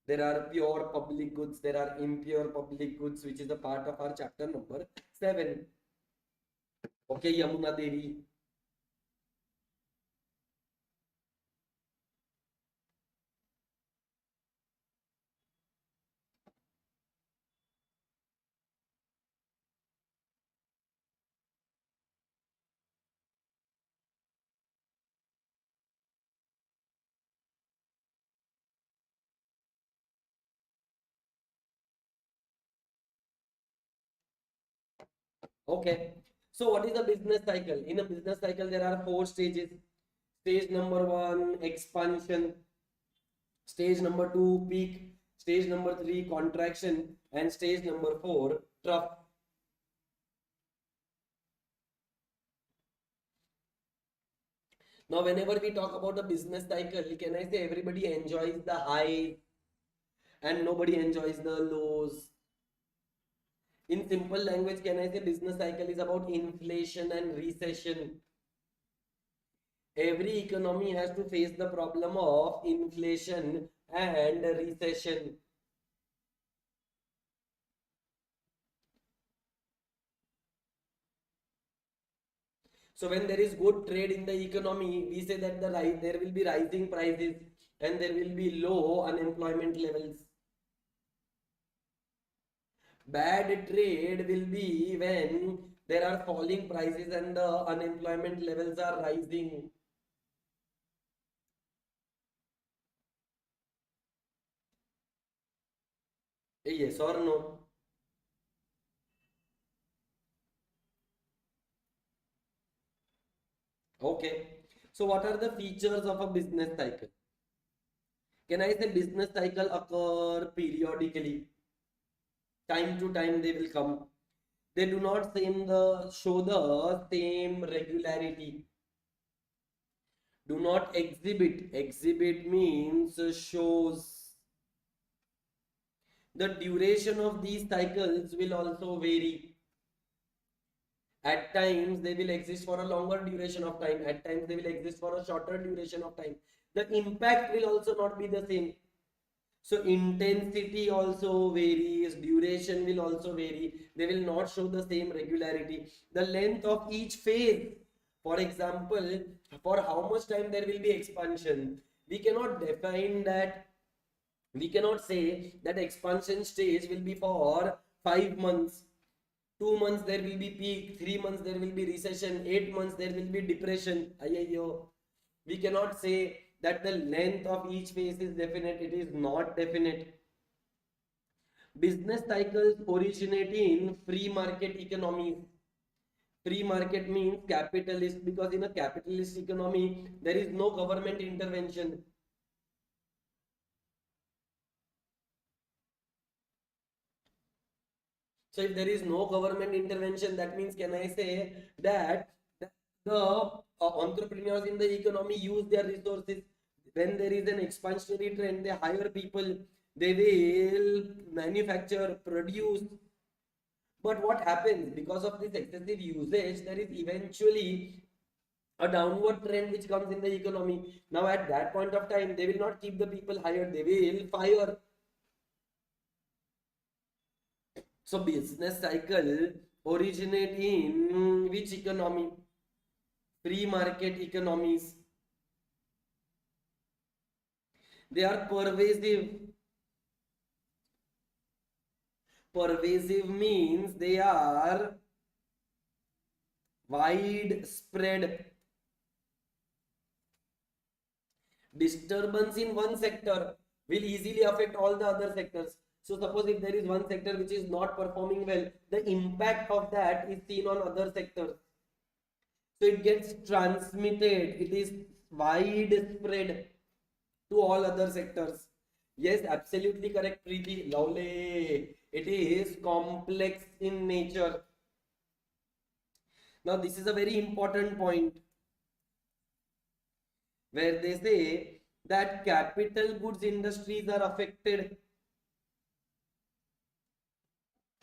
There are pure public goods, there are impure public goods, which is a part of our chapter number 7. Okay, Yamuna Devi. Okay. So what is a business cycle? In a business cycle, there are 4 stages. Stage number 1, expansion. Stage number 2, peak. Stage number 3, contraction. And stage number 4, trough. Now, whenever we talk about the business cycle, can I say everybody enjoys the high and nobody enjoys the lows? In simple language, can I say business cycle is about inflation and recession? Every economy has to face the problem of inflation and recession. So when there is good trade in the economy, we say that there will be rising prices and there will be low unemployment levels. Bad trade will be when there are falling prices and the unemployment levels are rising. Yes or no? Okay. So what are the features of a business cycle? Can I say business cycle occur periodically? Time to time they will come. They do not show the same regularity. Do not exhibit. Exhibit means shows. The duration of these cycles will also vary. At times they will exist for a longer duration of time. At times they will exist for a shorter duration of time. The impact will also not be the same. So intensity also varies, duration will also vary. They will not show the same regularity. The length of each phase, for example, for how much time there will be expansion, we cannot define that. We cannot say that expansion stage will be for 5 months. 2 months there will be peak, 3 months there will be recession, 8 months there will be depression. Ayayyo. We cannot say that the length of each phase is definite. It is not definite. Business cycles originate in free market economies. Free market means capitalist, because in a capitalist economy there is no government intervention. So if there is no government intervention, that means, can I say that the entrepreneurs in the economy use their resources? When there is an expansionary trend, they hire people, they will manufacture, produce. But what happens because of this excessive usage? There is eventually a downward trend which comes in the economy. Now, at that point of time, they will not keep the people hired, they will fire. So business cycle originate in which economy? Free market economies. They are pervasive. Pervasive means they are widespread. Disturbance in one sector will easily affect all the other sectors. So suppose if there is one sector which is not performing well, the impact of that is seen on other sectors. So it gets transmitted. It is widespread to all other sectors. Yes, absolutely correct, Preeti. Lovely. It is complex in nature. Now, this is a very important point where they say that capital goods industries are affected,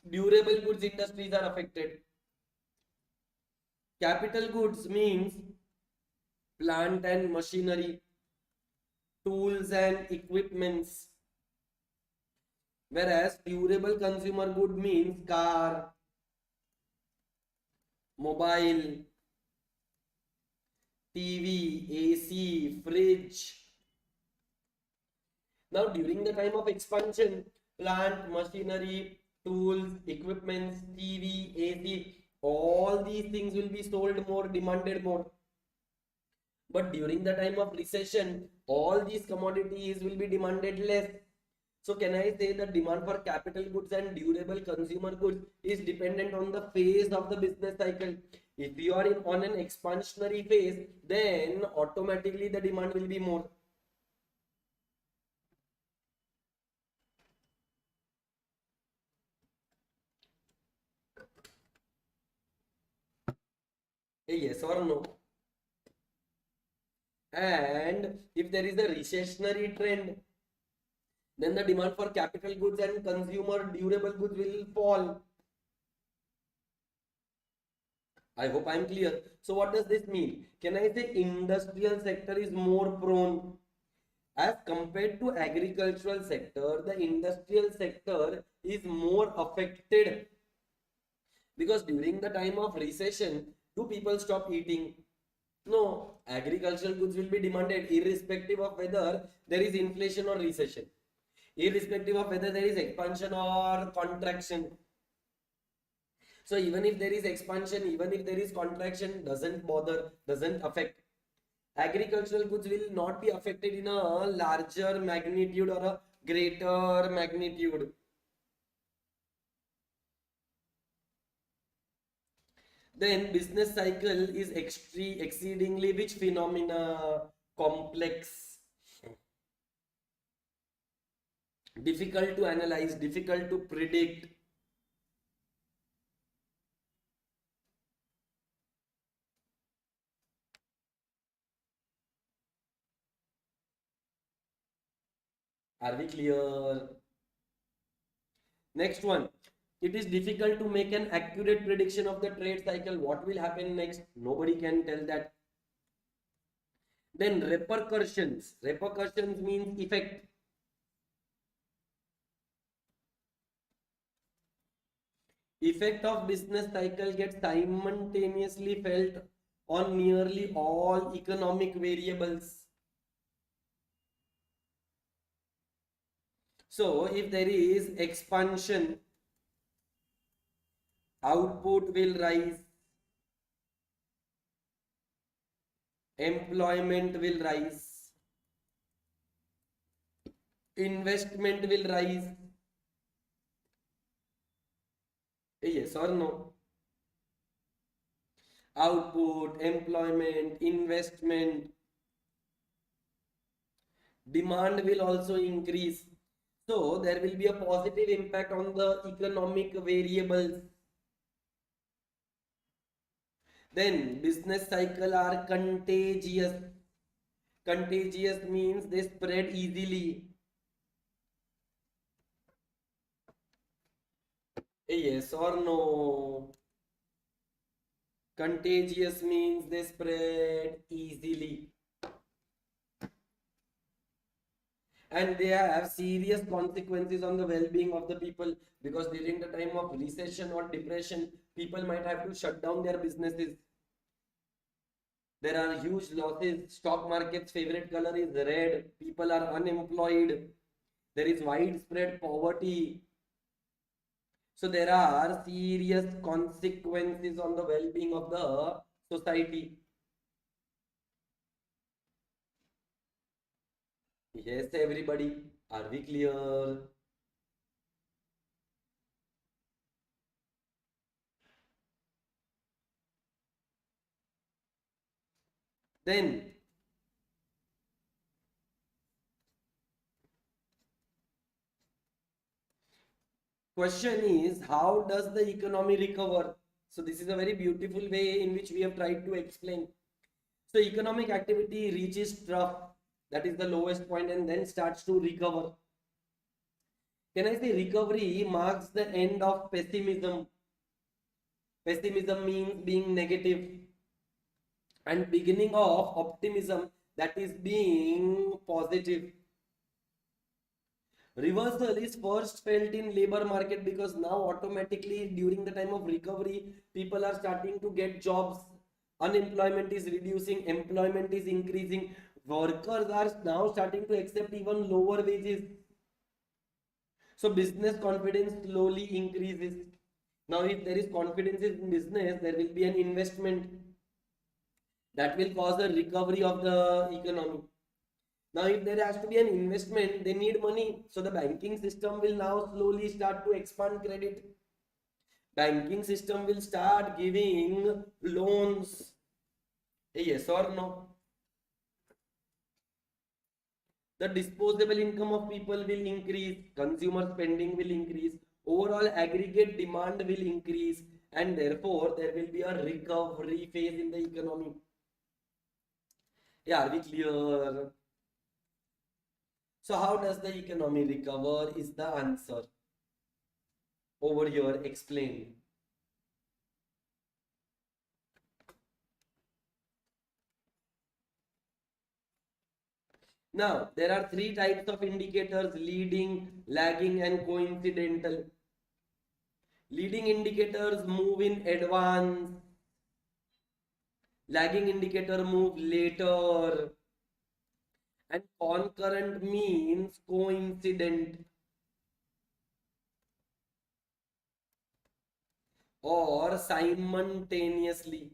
durable goods industries are affected. Capital goods means plant and machinery, tools and equipments, whereas durable consumer good means car, mobile, TV, AC, fridge. Now, during the time of expansion, plant, machinery, tools, equipments, TV, AC, all these things will be sold more, demanded more. But during the time of recession, all these commodities will be demanded less. So can I say that demand for capital goods and durable consumer goods is dependent on the phase of the business cycle? If you are on an expansionary phase, then automatically the demand will be more. A yes or no? And if there is a recessionary trend, then the demand for capital goods and consumer durable goods will fall. I hope I am clear. So what does this mean? Can I say industrial sector is more prone as compared to agricultural sector? The industrial sector is more affected because during the time of recession, do people stop eating? No, agricultural goods will be demanded irrespective of whether there is inflation or recession, irrespective of whether there is expansion or contraction. So even if there is expansion, even if there is contraction, doesn't bother, doesn't affect. Agricultural goods will not be affected in a larger magnitude or a greater magnitude. Then business cycle is exceedingly which phenomena? Complex, difficult to analyze, difficult to predict. Are we clear? Next one. It is difficult to make an accurate prediction of the trade cycle. What will happen next? Nobody can tell that. Then repercussions. Repercussions means effect. Effect of business cycle gets simultaneously felt on nearly all economic variables. So if there is expansion, output will rise, employment will rise, investment will rise. Yes or no? Output, employment, investment, demand will also increase. So there will be a positive impact on the economic variables. Then business cycle are contagious. Contagious means they spread easily. Yes or no? Contagious means they spread easily. And they have serious consequences on the well-being of the people, because during the time of recession or depression, people might have to shut down their businesses. There are huge losses. Stock market's favorite color is red. People are unemployed. There is widespread poverty. So there are serious consequences on the well-being of the society. Yes, everybody. Are we clear? Then question is, how does the economy recover? So this is a very beautiful way in which we have tried to explain. So economic activity reaches trough, that is the lowest point, and then starts to recover. Can I say recovery marks the end of pessimism? Pessimism means being negative, and beginning of optimism, that is being positive. Reversal is first felt in labor market, because now automatically during the time of recovery, people are starting to get jobs. Unemployment is reducing, employment is increasing. Workers are now starting to accept even lower wages. So business confidence slowly increases. Now if there is confidence in business, there will be an investment that will cause a recovery of the economy. Now, if there has to be an investment, they need money. So the banking system will now slowly start to expand credit. Banking system will start giving loans. Yes or no? The disposable income of people will increase. Consumer spending will increase. Overall aggregate demand will increase. And therefore, there will be a recovery phase in the economy. Yeah, are we clear? So how does the economy recover is the answer. Over here, explain. Now, there are three types of indicators: leading, lagging, and coincidental. Leading indicators move in advance. Lagging indicator move later. And concurrent means coincident or simultaneously.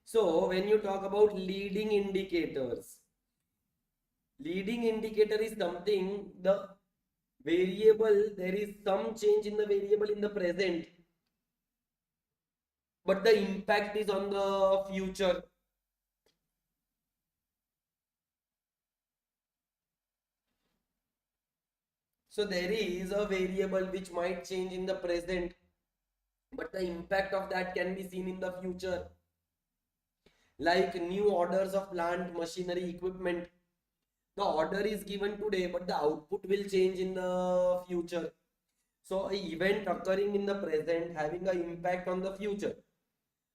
So, when you talk about leading indicators is something, the variable, there is some change in the variable in the present, but the impact is on the future. So there is a variable which might change in the present, but the impact of that can be seen in the future. Like new orders of plant, machinery, equipment. The order is given today, but the output will change in the future. So, an event occurring in the present having an impact on the future.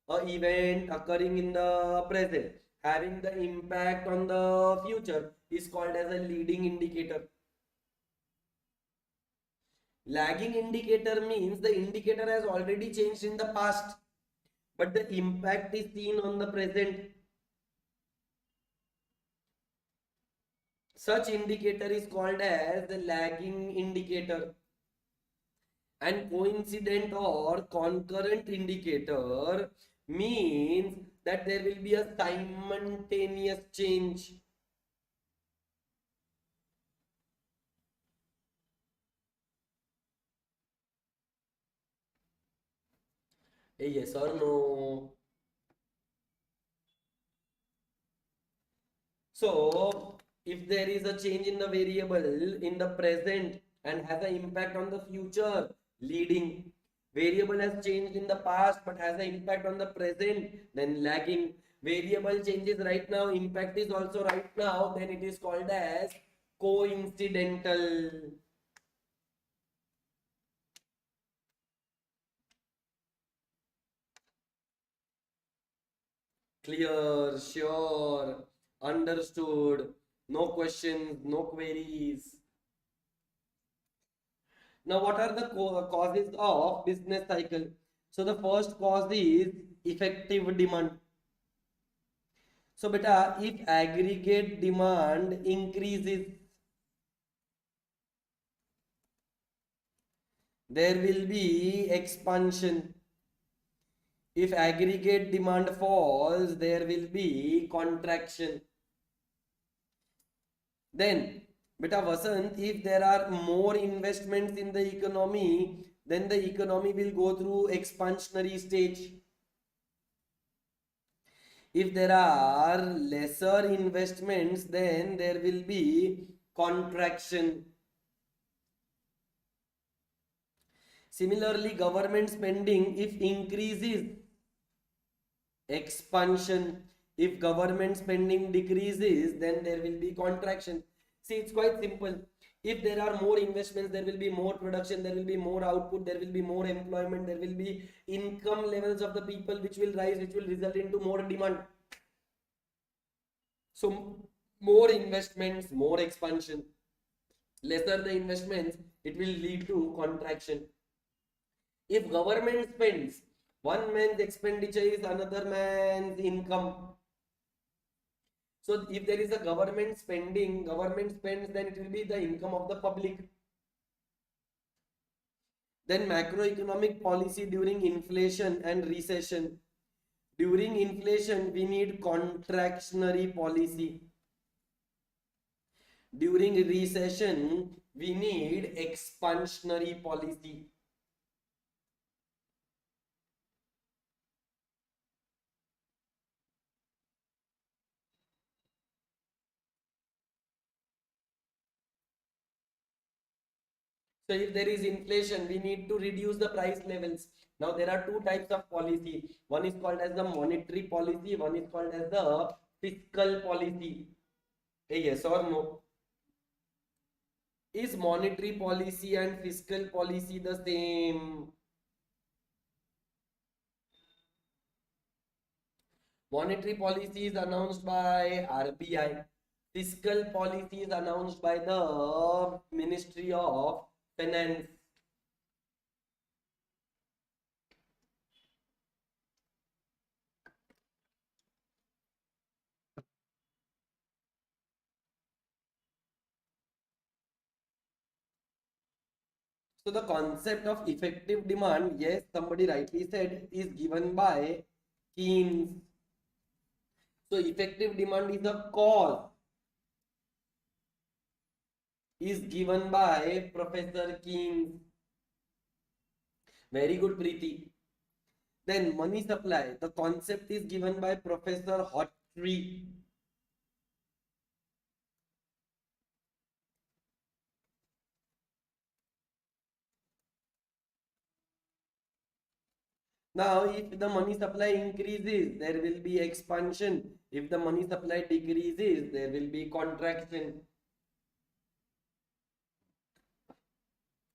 A event occurring in the present having the impact on the future is called as a leading indicator. Lagging indicator means the indicator has already changed in the past, but the impact is seen on the present. Such indicator is called as the lagging indicator. And coincident or concurrent indicator means that there will be a simultaneous change. A yes or no? So, if there is a change in the variable in the present and has an impact on the future, leading. Variable has changed in the past but has an impact on the present, then lagging. Variable changes right now, impact is also right now, then it is called as coincidental. Clear, sure, understood, no questions, no queries. Now, what are the causes of business cycle? So, the first cause is effective demand. So, beta, if aggregate demand increases, there will be expansion. If aggregate demand falls, there will be contraction. Then, beta Vasant, if there are more investments in the economy, then the economy will go through expansionary stage. If there are lesser investments, then there will be contraction. Similarly, government spending, if increases, expansion. If government spending decreases, then there will be contraction. See, it's quite simple. If there are more investments, there will be more production, there will be more output, there will be more employment, there will be income levels of the people which will rise, which will result into more demand. So, more investments, more expansion. Lesser the investments, it will lead to contraction. If government spends, one man's expenditure is another man's income. So if there is a government spending, government spends, then it will be the income of the public. Then macroeconomic policy during inflation and recession. During inflation, we need contractionary policy. During recession, we need expansionary policy. So if there is inflation, we need to reduce the price levels. Now there are two types of policy. One is called as the monetary policy, one is called as the fiscal policy. A yes or no? Is monetary policy and fiscal policy the same? Monetary policy is announced by RBI. Fiscal policy is announced by the Ministry of Finance. So the concept of effective demand, yes, somebody rightly said, is given by Keynes. So effective demand is a cause, is given by Professor Keynes. Very good, Preeti. Then money supply, the concept is given by Professor Hotry. Now, if the money supply increases, there will be expansion. If the money supply decreases, there will be contraction.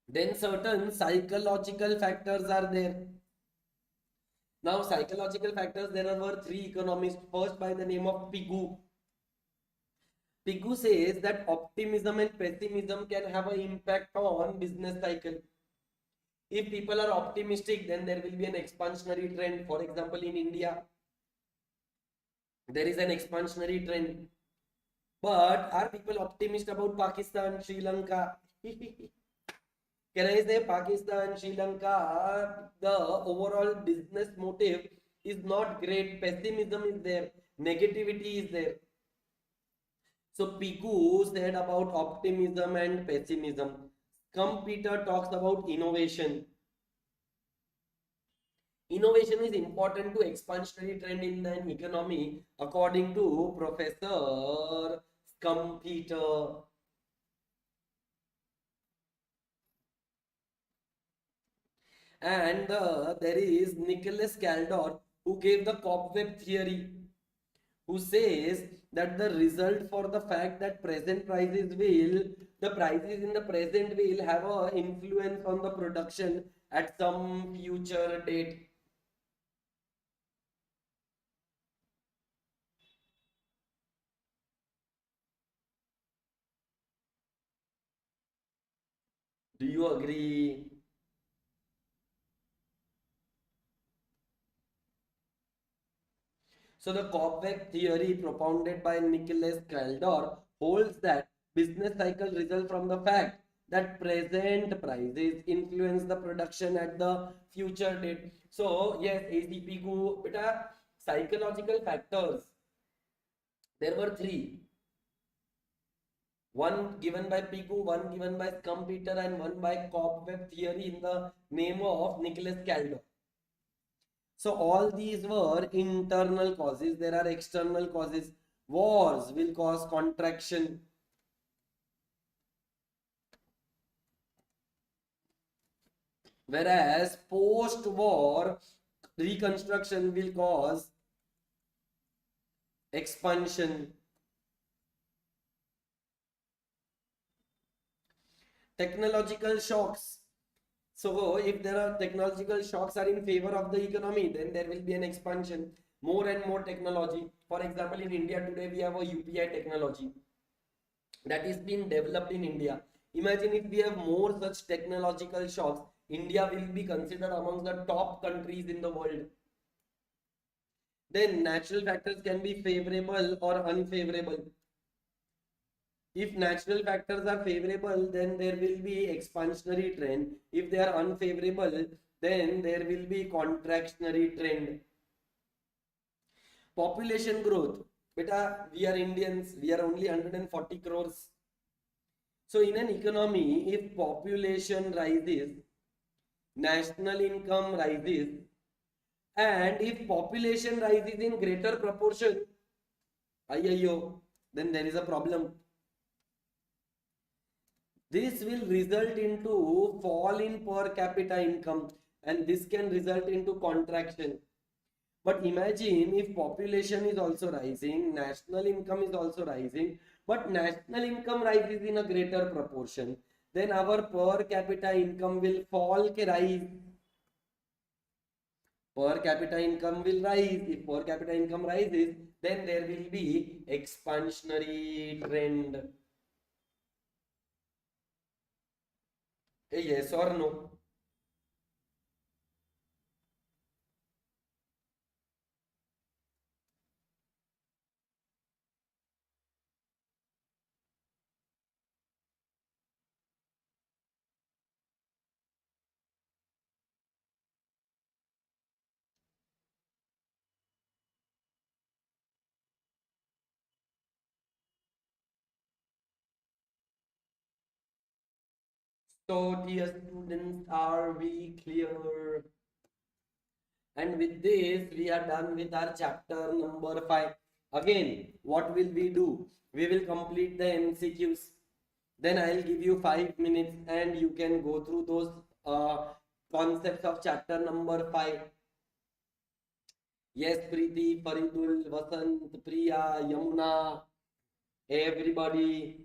Then certain psychological factors are there. Now, psychological factors, there were three economists, first by the name of Pigou. Pigou says that optimism and pessimism can have an impact on business cycle. If people are optimistic, then there will be an expansionary trend. For example, in India, there is an expansionary trend. But are people optimistic about Pakistan, Sri Lanka? Can I say Pakistan, Sri Lanka, the overall business motive is not great. Pessimism is there. Negativity is there. So Piku said about optimism and pessimism. Peter talks about innovation. Innovation is important to expansionary trend in an economy, according to Professor Peter. And there is Nicholas Caldor, who gave the cobweb theory, who says that the result for the fact that the prices in the present will have an influence on the production at some future date. Do you agree? So the cobweb theory propounded by Nicholas Caldor holds that business cycle result from the fact that present prices influence the production at the future date. So yes, ACP को beta psychological factors. There were three. One given by Pico, one given by Scumpeter, and one by cobweb theory in the name of Nicholas Caldor. So all these were internal causes. There are external causes. Wars will cause contraction. Whereas post-war reconstruction will cause expansion. Technological shocks. So if there are technological shocks are in favor of the economy, then there will be an expansion. More and more technology. For example, in India today, we have a UPI technology that is being developed in India. Imagine if we have more such technological shocks, India will be considered among the top countries in the world. Then natural factors can be favorable or unfavorable. If natural factors are favorable, then there will be expansionary trend. If they are unfavorable, then there will be contractionary trend. Population growth. Beta, we are Indians, we are only 140 crores. So in an economy, if population rises, national income rises, and if population rises in greater proportion, then there is a problem. This will result into fall in per capita income, and this can result into contraction. But imagine if population is also rising, national income is also rising, but national income rises in a greater proportion, then our per capita income will fall ke rise. Per capita income will rise. If per capita income rises, then there will be expansionary trend. Yes or no? So, dear students, are we clear? And with this, we are done with our chapter number 5. Again, what will we do? We will complete the MCQs. Then I'll give you 5 minutes and you can go through those concepts of chapter number 5. Yes, Preeti, Faridul, Vasant, Priya, Yamuna, everybody.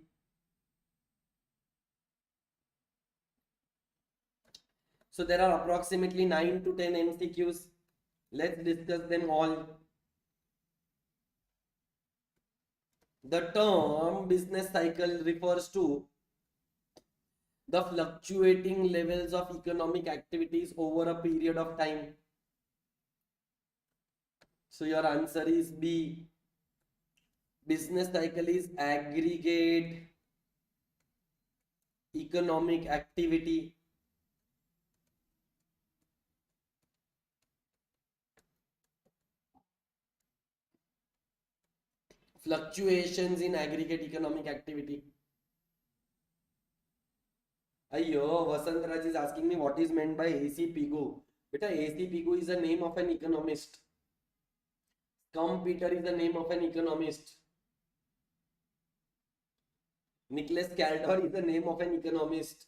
So there are approximately 9 to 10 MCQs. Let's discuss them all. The term business cycle refers to the fluctuating levels of economic activities over a period of time. So your answer is B. Business cycle is aggregate economic activity. Fluctuations in aggregate economic activity. Ayyo, Vasant Raj is asking me what is meant by AC Pigu. Beta, AC Pigu is the name of an economist. Scum Peter is the name of an economist. Nicholas Caldor is the name of an economist.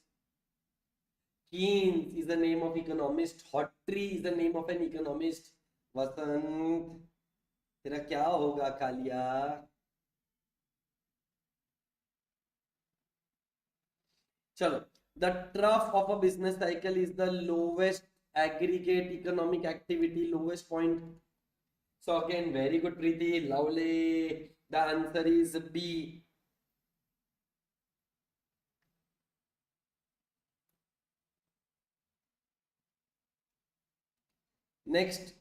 Keynes is the name of economist. Hottree is the name of an economist. Vasant, तेरा क्या होगा कालिया? चलो, the trough of a business cycle is the lowest aggregate economic activity, lowest point. So again, very good, Preeti, lovely. The answer is B. Next,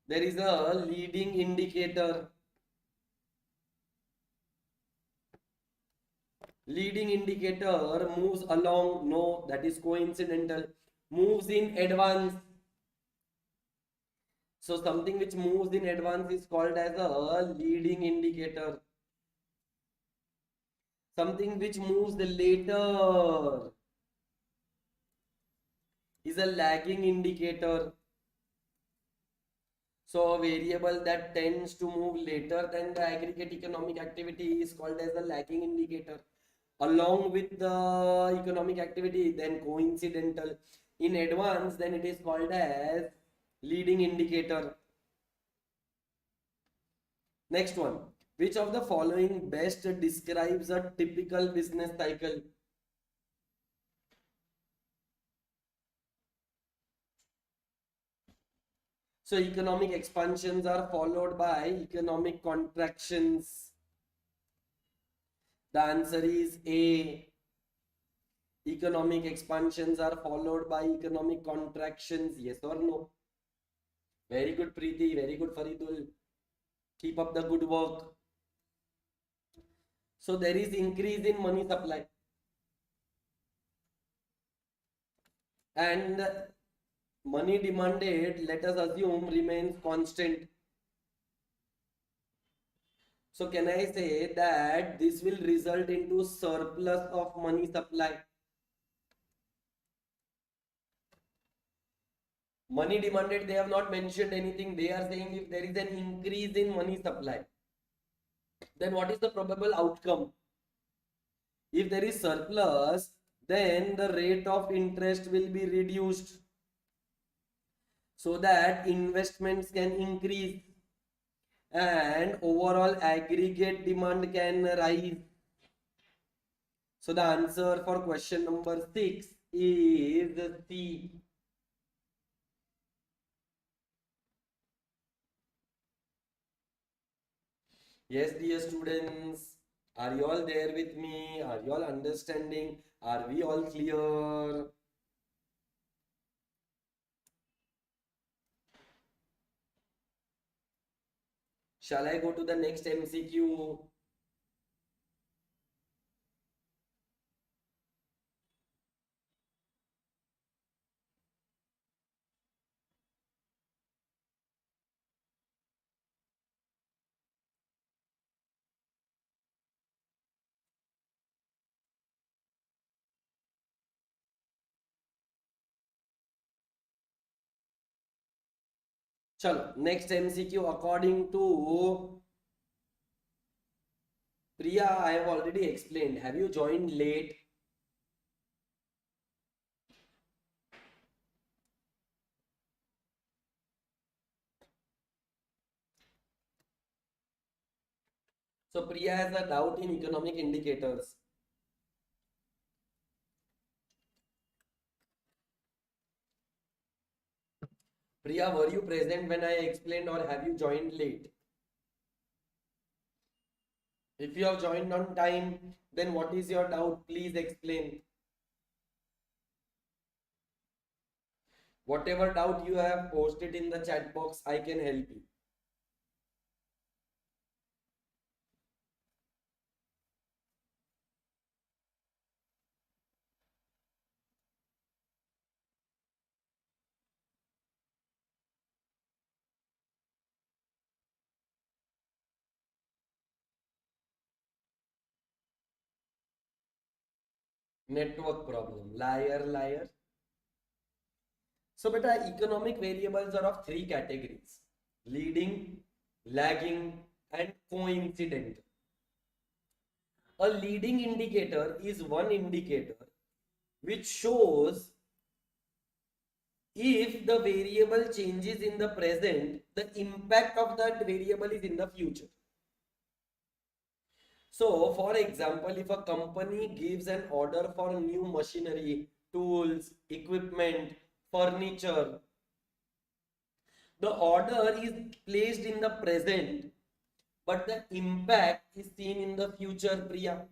there is a leading indicator. Leading indicator moves along, no, that is coincidental, moves in advance. So something which moves in advance is called as a leading indicator. Something which moves later is a lagging indicator. So a variable that tends to move later than the aggregate economic activity is called as the lagging indicator. Along with the economic activity, then coincidental. In advance, then it is called as leading indicator. Next one. Which of the following best describes a typical business cycle? So economic expansions are followed by economic contractions. The answer is A. Economic expansions are followed by economic contractions. Yes or no? Very good, Preeti. Very good, Faridul. Keep up the good work. So there is increase in money supply. And money demanded, let us assume, remains constant. So can I say that this will result into surplus of money supply? Money demanded, they have not mentioned anything. They are saying if there is an increase in money supply, then what is the probable outcome? If there is surplus, then the rate of interest will be reduced so that investments can increase and overall aggregate demand can rise. So the answer for question number 6 is C. Yes, dear students, are you all there with me? Are you all understanding? Are we all clear? Shall I go to the next MCQ? Chalo, next MCQ according to Priya, I have already explained. Have you joined late? So Priya has a doubt in economic indicators. Priya, were you present when I explained or have you joined late? If you have joined on time, then what is your doubt? Please explain. Whatever doubt you have, posted in the chat box. I can help you. Network problem. Liar, liar. So, beta, economic variables are of three categories: leading, lagging, and coincident. A leading indicator is one indicator which shows if the variable changes in the present, the impact of that variable is in the future. So, for example, if a company gives an order for new machinery, tools, equipment, furniture, the order is placed in the present, but the impact is seen in the future, Priya.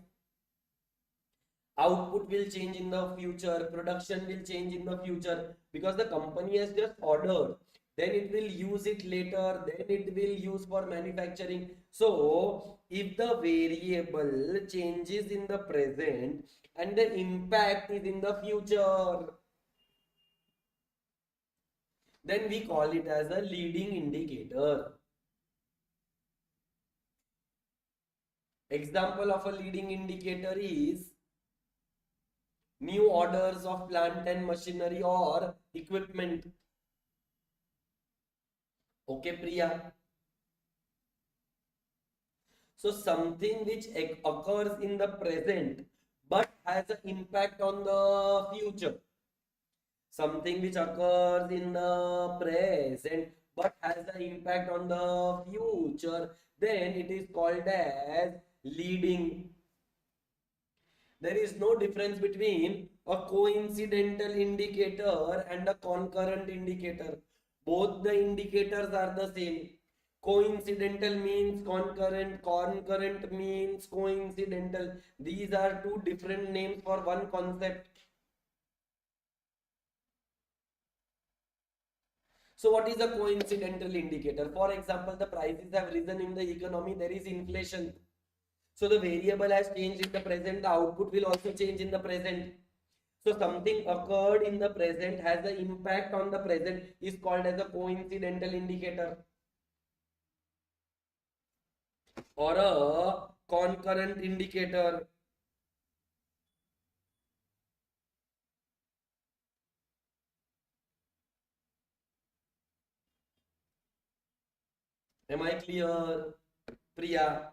Output will change in the future, production will change in the future, because the company has just ordered, then it will use it later, then it will use for manufacturing. So if the variable changes in the present and the impact is in the future, then we call it as a leading indicator. Example of a leading indicator is new orders of plant and machinery or equipment. Okay, Priya. So something which occurs in the present but has an impact on the future. Something which occurs in the present but has an impact on the future, then it is called as leading. There is no difference between a coincidental indicator and a concurrent indicator. Both the indicators are the same. Coincidental means concurrent, concurrent means coincidental. These are two different names for one concept. So what is a coincidental indicator? For example, the prices have risen in the economy, there is inflation. So the variable has changed in the present, the output will also change in the present. So something occurred in the present has an impact on the present is called as a coincidental indicator or a concurrent indicator. Am I clear, Priya?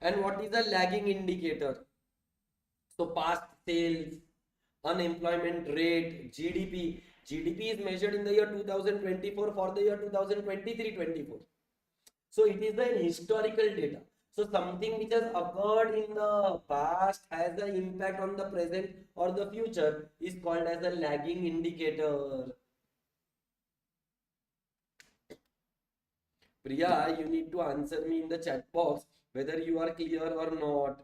And what is a lagging indicator? So past sales, unemployment rate, GDP. GDP is measured in the year 2024 for the year 2023-24. So it is the historical data. So something which has occurred in the past has an impact on the present or the future is called as a lagging indicator. Priya, you need to answer me in the chat box whether you are clear or not.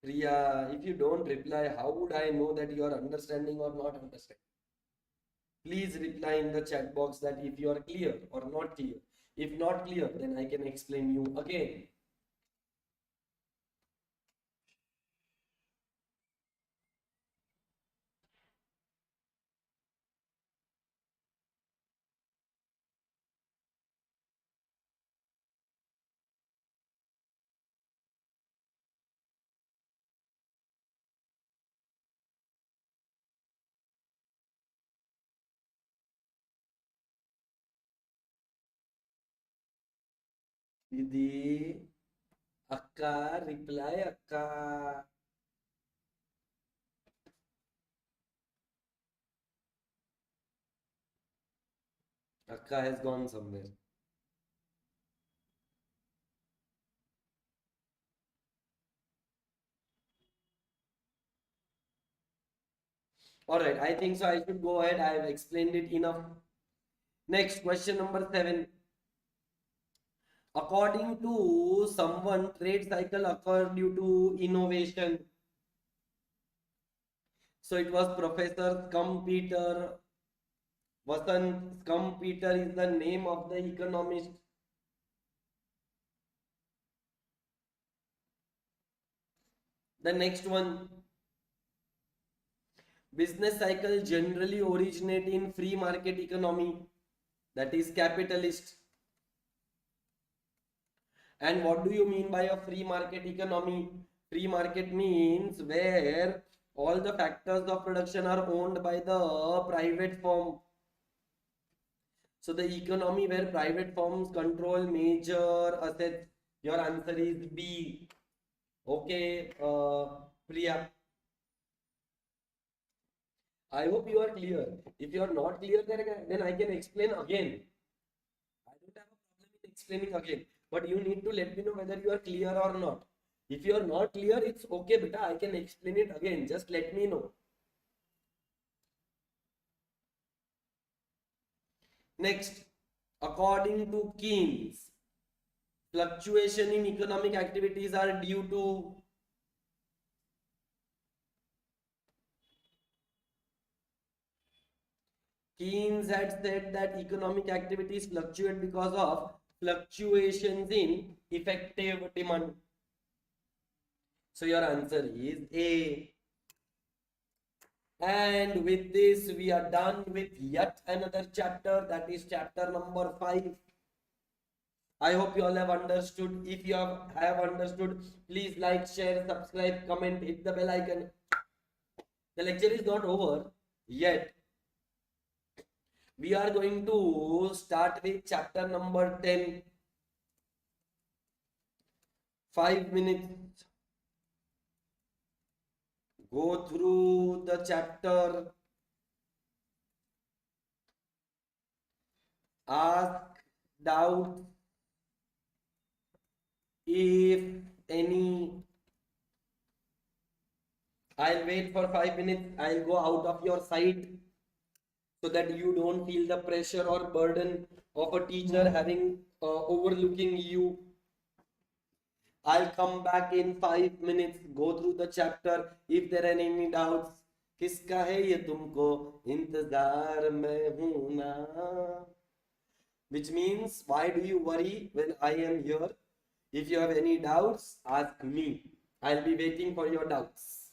Priya, if you don't reply, how would I know that you are understanding or not understanding? Please reply in the chat box that if you are clear or not clear. If not clear, then I can explain you again. Didi, Akka, reply Akka. Akka has gone somewhere. Alright, I think so. I should go ahead. I have explained it enough. Next, question number 7. According to someone, trade cycle occurred due to innovation. So it was Professor Scumpeter. Vasant Scumpeter is the name of the economist. The next one. Business cycle generally originate in free market economy, that is capitalist. And what do you mean by a free market economy? Free market means where all the factors of production are owned by the private firm. So the economy where private firms control major assets. Your answer is B. Okay, Priya. I hope you are clear. If you are not clear, then I can explain again. I don't have a problem in explaining again. But you need to let me know whether you are clear or not. If you are not clear, it's okay, beta. I can explain it again. Just let me know. Next, according to Keynes, fluctuation in economic activities are due to Keynes had said that economic activities fluctuate because of fluctuations in effective demand. So your answer is A. And with this, we are done with yet another chapter, that is chapter number 5. I hope you all have understood. If you have understood, please like, share, subscribe, comment, hit the bell icon. The lecture is not over yet. We are going to start with chapter number 10. 5 minutes. Go through the chapter. Ask doubts if any. I'll wait for 5 minutes. I'll go out of your sight so that you don't feel the pressure or burden of a teacher having overlooking you. I'll come back in 5 minutes, go through the chapter. If there are any doubts, किसका है ये तुमको इंतजार में हूं ना, which means why do you worry when I am here? If you have any doubts, ask me. I'll be waiting for your doubts.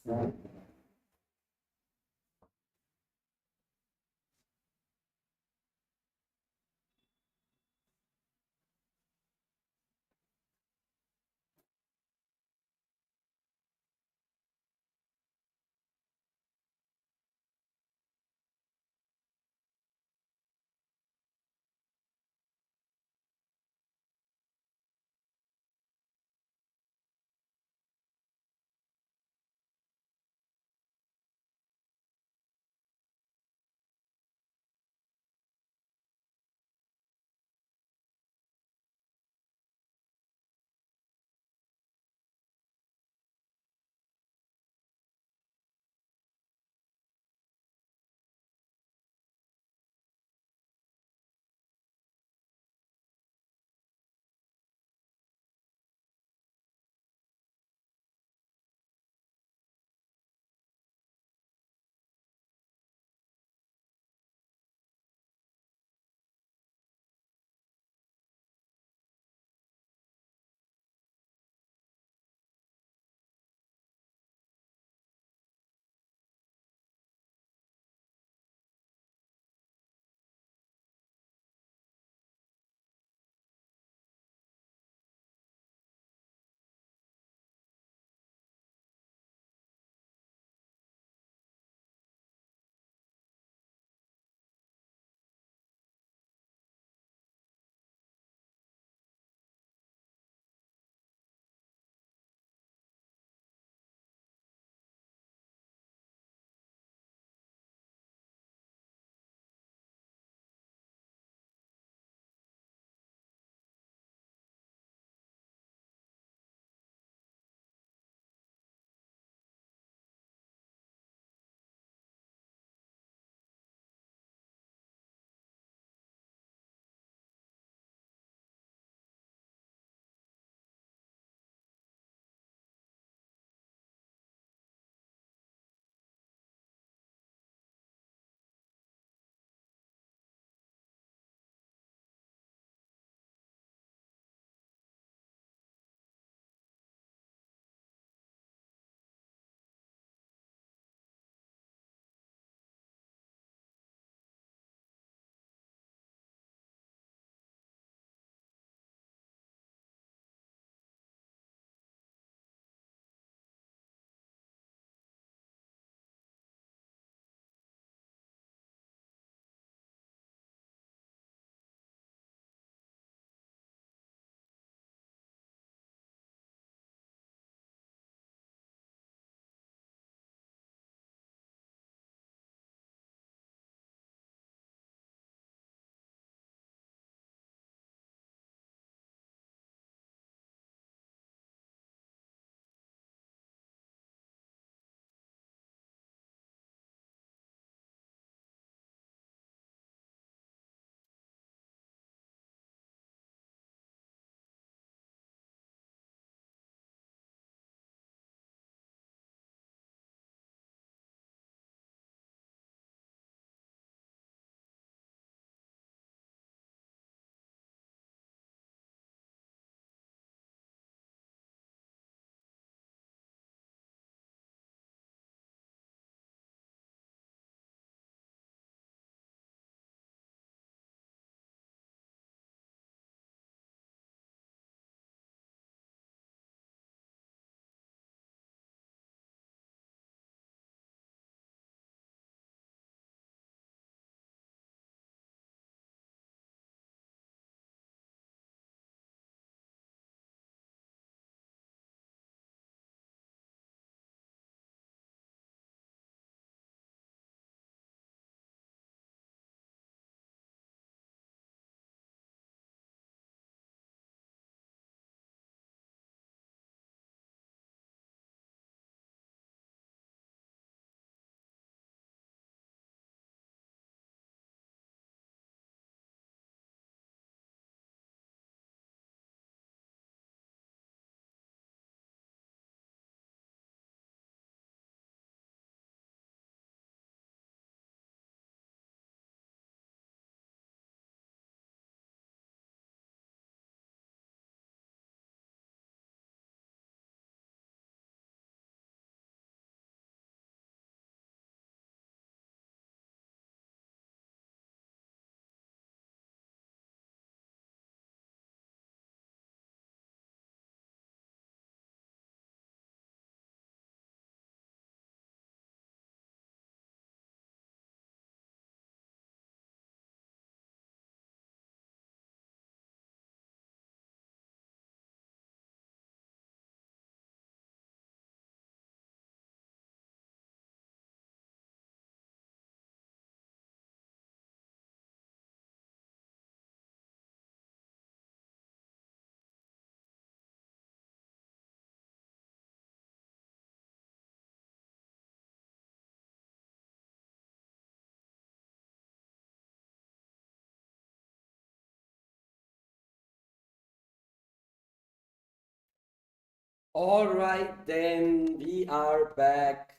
All right, then we are back.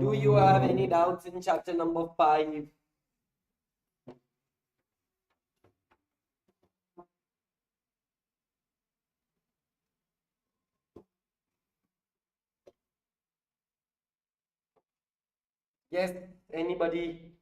Do you have any doubts in chapter number 5? Yes, anybody?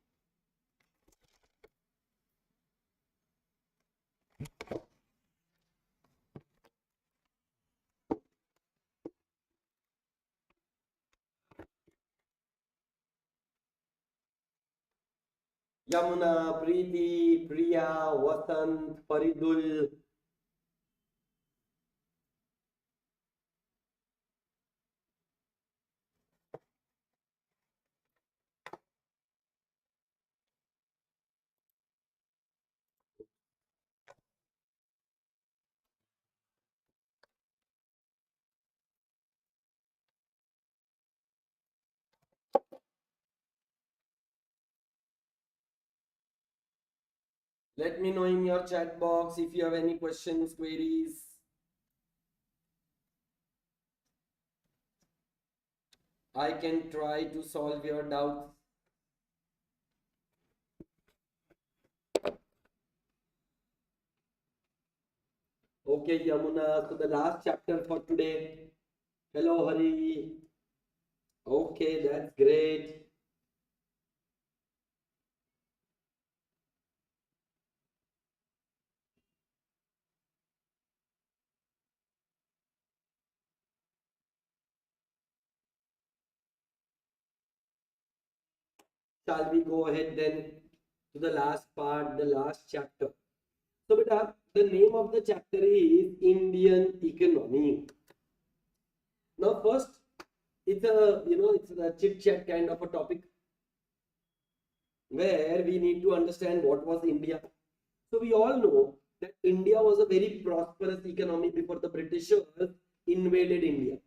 Yamuna, Preeti, Priya, Vasant, Faridul. Let me know in your chat box if you have any questions, queries. I can try to solve your doubts. Okay, Yamuna. So the last chapter for today. Hello, Hari. Okay, that's great. Shall we go ahead then to the last part, the last chapter? So, beta, the name of the chapter is Indian economy. Now, first, it's a chit chat kind of a topic where we need to understand what was India. So, we all know that India was a very prosperous economy before the Britishers invaded India.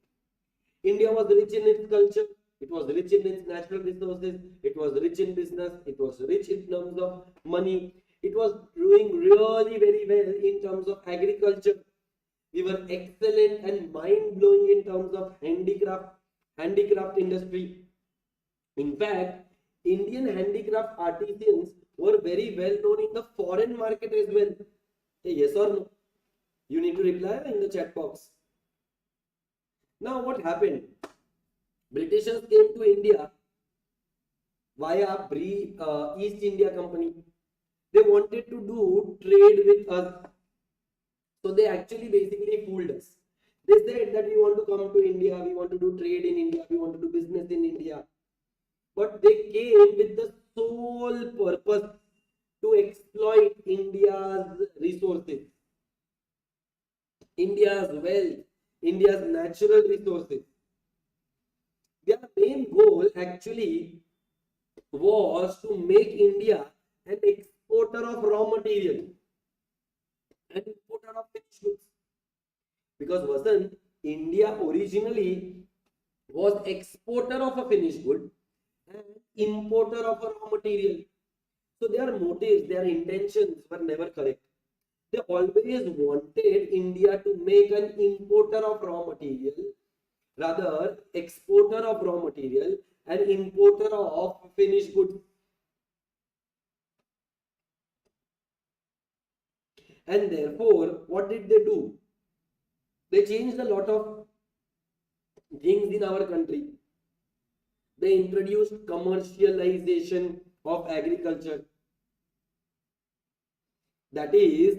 India was rich in its culture, it was rich in its natural resources, it was rich in business, it was rich in terms of money, it was doing really very well in terms of agriculture. We were excellent and mind blowing in terms of handicraft industry. In fact, Indian handicraft artisans were very well known in the foreign market as well. Hey, yes or no? You need to reply in the chat box. Now, what happened? Britishers came to India via East India Company. They wanted to do trade with us. So they actually basically fooled us. They said that we want to come to India, we want to do trade in India, we want to do business in India. But they came with the sole purpose to exploit India's resources, India's wealth, India's natural resources. Their main goal actually was to make India an exporter of raw material and importer of finished goods. Because wasn't India originally was exporter of a finished good and importer of a raw material. So their motives, their intentions were never correct. They always wanted India to make an importer of raw material, rather exporter of raw material and importer of finished goods. And therefore, what did they do? They changed a lot of things in our country. They introduced commercialization of agriculture. That is,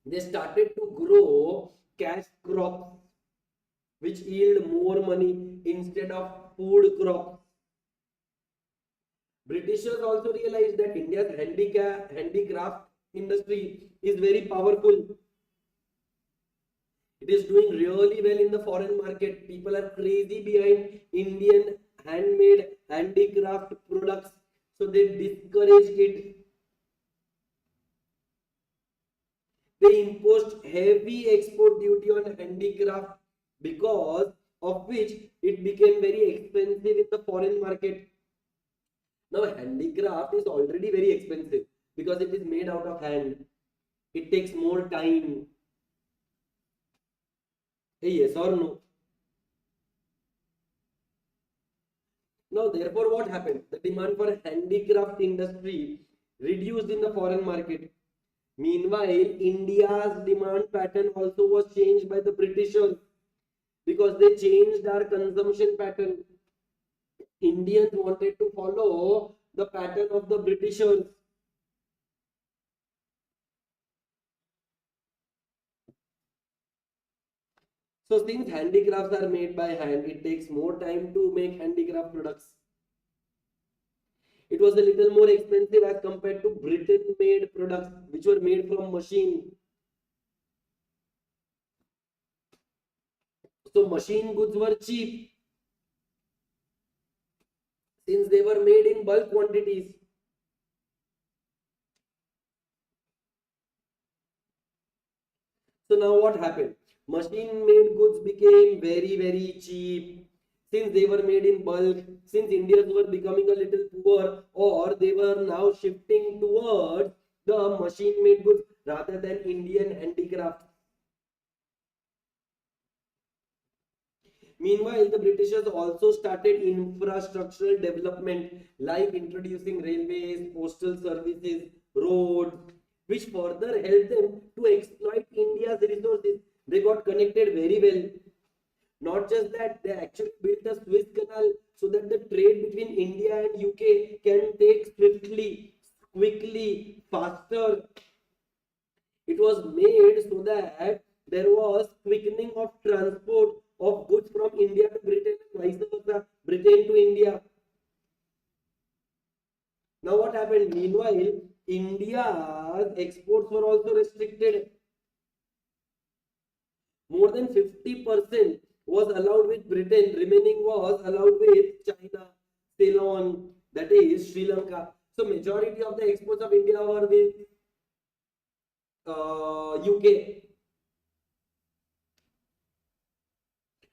they started to grow cash crops which yield more money instead of food crops. Britishers also realized that India's handicraft industry is very powerful. It is doing really well in the foreign market. People are crazy behind Indian handmade handicraft products. So they discouraged it. They imposed heavy export duty on handicraft because of which it became very expensive in the foreign market. Now handicraft is already very expensive because it is made out of hand. It takes more time. Hey, yes or no? Now, therefore, what happened? The demand for handicraft industry reduced in the foreign market. Meanwhile, India's demand pattern also was changed by the Britishers because they changed our consumption pattern. Indians wanted to follow the pattern of the Britishers. So, since handicrafts are made by hand, it takes more time to make handicraft products. It was a little more expensive as compared to Britain made products which were made from machine. So machine goods were cheap since they were made in bulk quantities. So now what happened? Machine made goods became very cheap since they were made in bulk, since Indians were becoming a little poor, or they were now shifting towards the machine made goods rather than Indian handicraft. Meanwhile, the Britishers also started infrastructural development like introducing railways, postal services, roads, which further helped them to exploit India's resources. They got connected very well. Not just that, they actually built a Suez Canal so that the trade between India and UK can take swiftly, quickly, faster. It was made so that there was quickening of transport of goods from India to Britain and vice versa, Britain to India. Now what happened? Meanwhile, India's exports were also restricted. More than 50% was allowed with Britain, remaining was allowed with China, Ceylon, that is Sri Lanka. So majority of the exports of India were with UK.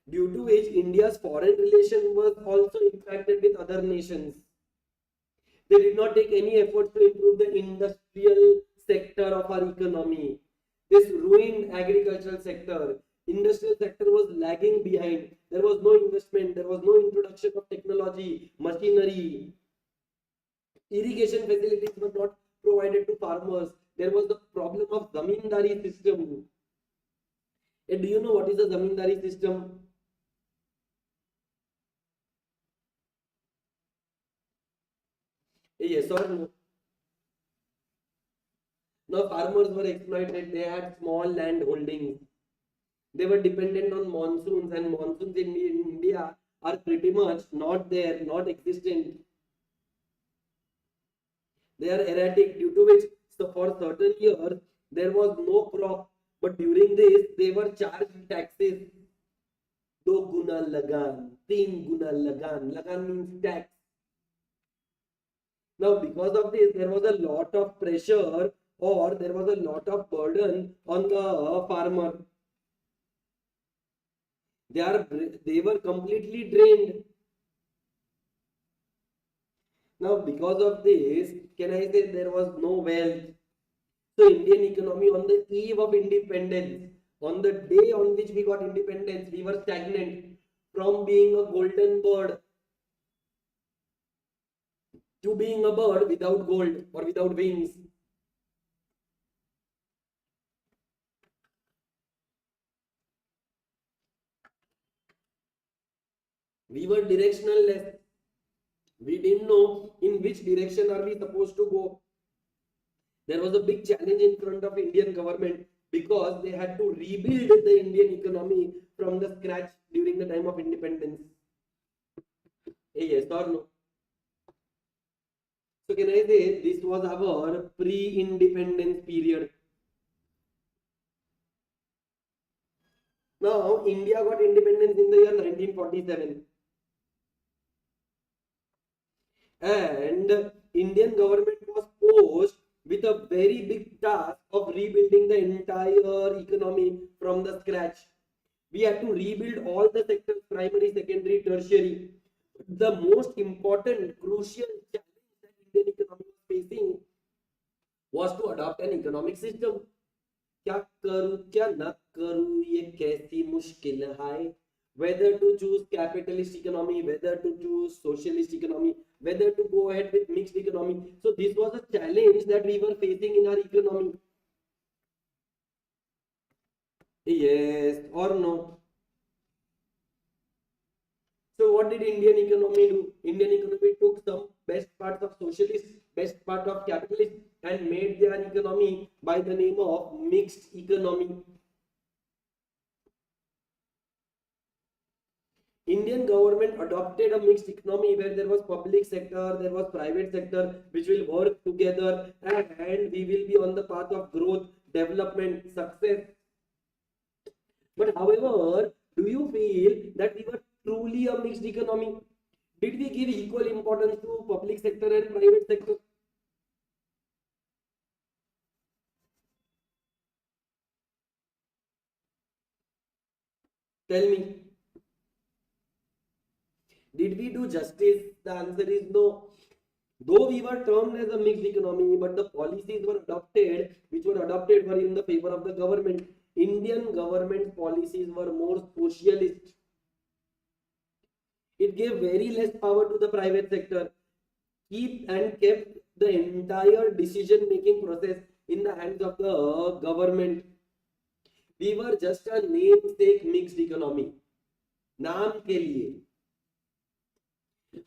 Due to which India's foreign relation was also impacted with other nations. They did not take any effort to improve the industrial sector of our economy. This ruined agricultural sector. Industrial sector was lagging behind. There was no investment. There was no introduction of technology, machinery. Irrigation facilities were not provided to farmers. There was the problem of zamindari system. Do you know what is the zamindari system? Yes or no? Now farmers were exploited. They had small land holdings. They were dependent on monsoons, and monsoons in India are pretty much not there, not existent. They are erratic, due to which so for certain years there was no crop, but during this they were charged taxes. Do guna lagan, teen guna lagan. Lagan means tax. Now, because of this, there was a lot of pressure, or there was a lot of burden on the farmer. They were completely drained. Now, because of this, can I say there was no wealth? So, Indian economy on the eve of independence, on the day on which we got independence, we were stagnant from being a golden bird to being a bird without gold or without wings. We were directionless. We didn't know in which direction are we supposed to go. There was a big challenge in front of Indian government because they had to rebuild the Indian economy from the scratch during the time of independence. Yes or no? So can I say this was our pre-independence period. Now India got independence in the year 1947. And Indian government was posed with a very big task of rebuilding the entire economy from the scratch. We had to rebuild all the sectors, primary, secondary, tertiary. The most important, crucial challenge Indian economy was facing was to adopt an economic system. क्या करूं क्या न करूं ये कैसी मुश्किल है. Whether to choose capitalist economy, whether to choose socialist economy, whether to go ahead with mixed economy. So this was a challenge that we were facing in our economy. Yes or no? So what did Indian economy do? Indian economy took some best parts of socialist, best part of capitalist, and made their economy by the name of mixed economy. Indian government adopted a mixed economy where there was public sector, there was private sector, which will work together, and we will be on the path of growth, development, success. But however, do you feel that we were truly a mixed economy? Did we give equal importance to public sector and private sector? Tell me. Did we do justice? The answer is no. Though we were termed as a mixed economy, but the policies were adopted, which were adopted were in the favor of the government. Indian government policies were more socialist. It gave very less power to the private sector, kept the entire decision making process in the hands of the government. We were just a namesake mixed economy. नाम के लिए.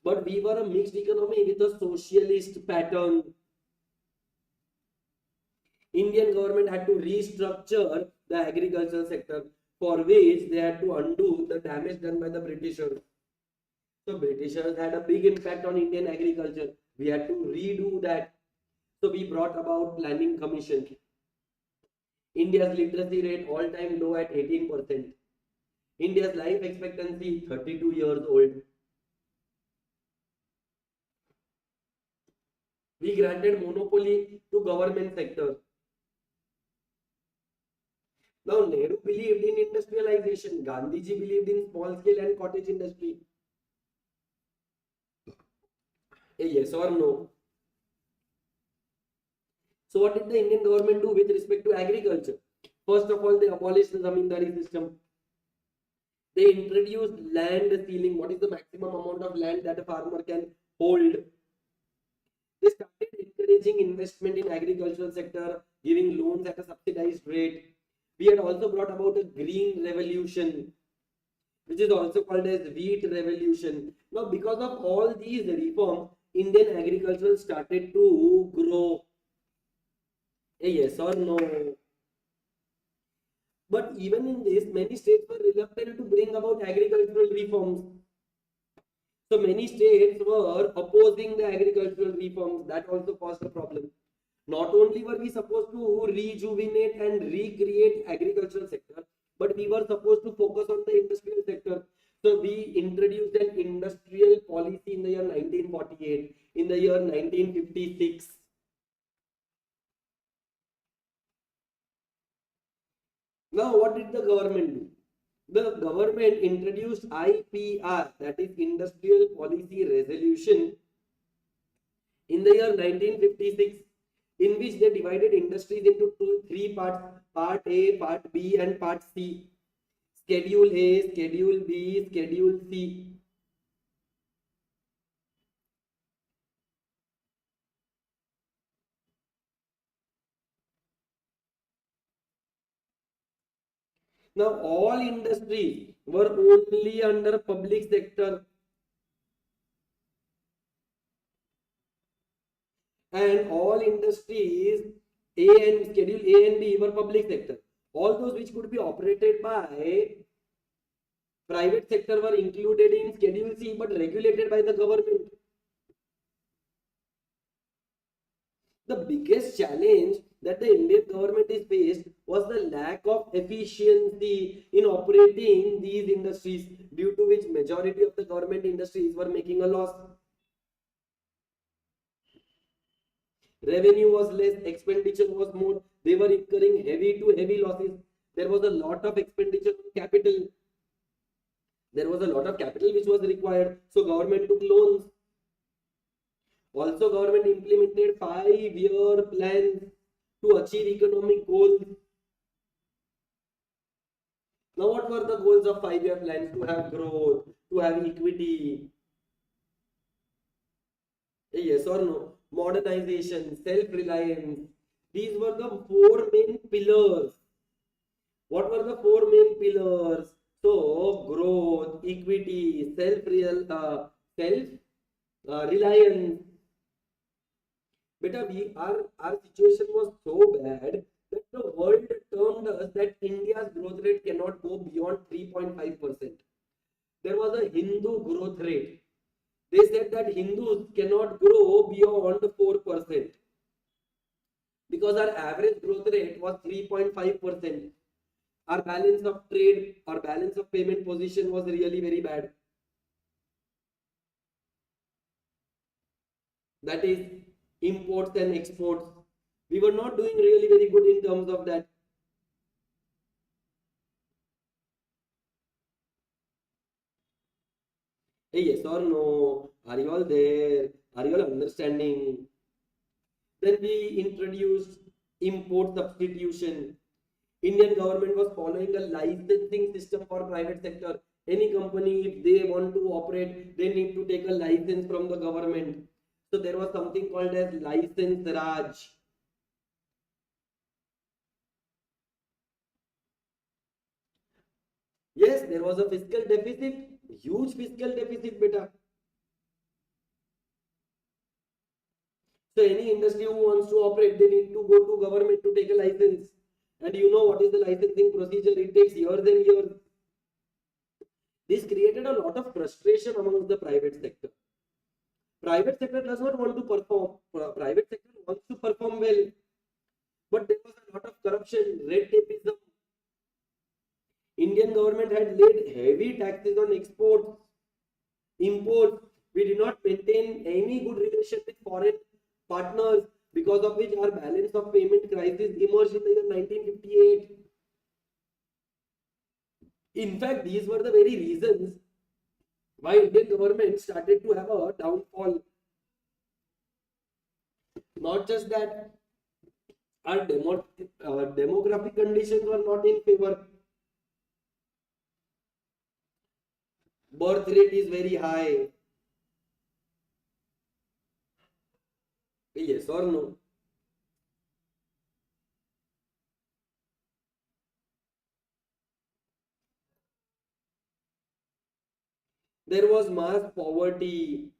But we were a mixed economy with a socialist pattern. Indian government had to restructure the agricultural sector, for which they had to undo the damage done by the Britishers. So Britishers had a big impact on Indian agriculture. We had to redo that. So we brought about planning commission. India's literacy rate all-time low at 18%. India's life expectancy 32 years old. We granted monopoly to government sector. Now Nehru believed in industrialization. Gandhiji believed in small scale and cottage industry. A yes or no? So what did the Indian government do with respect to agriculture? First of all, they abolished the zamindari system. They introduced land ceiling. What is the maximum amount of land that a farmer can hold? They started encouraging investment in agricultural sector, giving loans at a subsidized rate. We had also brought about a green revolution, which is also called as wheat revolution. Now, because of all these reforms, Indian agriculture started to grow. A yes or no? But even in this, many states were reluctant to bring about agricultural reforms. So many states were opposing the agricultural reforms. That also caused a problem. Not only were we supposed to rejuvenate and recreate agricultural sector, but we were supposed to focus on the industrial sector. So we introduced an industrial policy in the year 1948, in the year 1956. Now, what did the government do? The government introduced IPR, that is Industrial Policy Resolution, in the year 1956, in which they divided industries into three parts, Part A, Part B, and Part C. Schedule A, Schedule B, Schedule C. Now, all industries were only under public sector, and all industries A and Schedule A and B were public sector. All those which could be operated by private sector were included in Schedule C but regulated by the government. The biggest challenge that the Indian government is faced was the lack of efficiency in operating these industries, due to which majority of the government industries were making a loss. Revenue was less, expenditure was more. They were incurring heavy to heavy losses. There was a lot of expenditure on capital. There was a lot of capital which was required, so government took loans. Also, government implemented 5-year plans to achieve economic goals. Now, what were the goals of 5-year plans? To have growth, to have equity. Yes or no? Modernization, self-reliance. These were the four main pillars. What were the four main pillars? So, growth, equity, self reliance. Beta, our situation was so bad that the world termed us that India's growth rate cannot go beyond 3.5%. There was a Hindu growth rate. They said that Hindus cannot grow beyond 4% because our average growth rate was 3.5%. Our balance of trade, our balance of payment position was really very bad. That is imports and exports. We were not doing really very good in terms of that. Hey, yes or no? Are you all there? Are you all understanding? Then we introduced import substitution. Indian government was following a licensing system for private sector. Any company, if they want to operate, they need to take a license from the government. So there was something called as license Raj. Yes, there was a fiscal deficit, huge fiscal deficit, beta. So any industry who wants to operate, they need to go to government to take a license. And you know what is the licensing procedure? It takes years and years. This created a lot of frustration among the private sector. Private sector does not want to perform. Private sector wants to perform well. But there was a lot of corruption, red tapeism. Indian government had laid heavy taxes on exports, imports. We did not maintain any good relation with foreign partners, because of which our balance of payment crisis emerged in the year 1958. In fact, these were the very reasons why Indian government started to have a downfall. Not just that, our demographic conditions were not in favor. Birth rate is very high. Yes or no? There was mass poverty.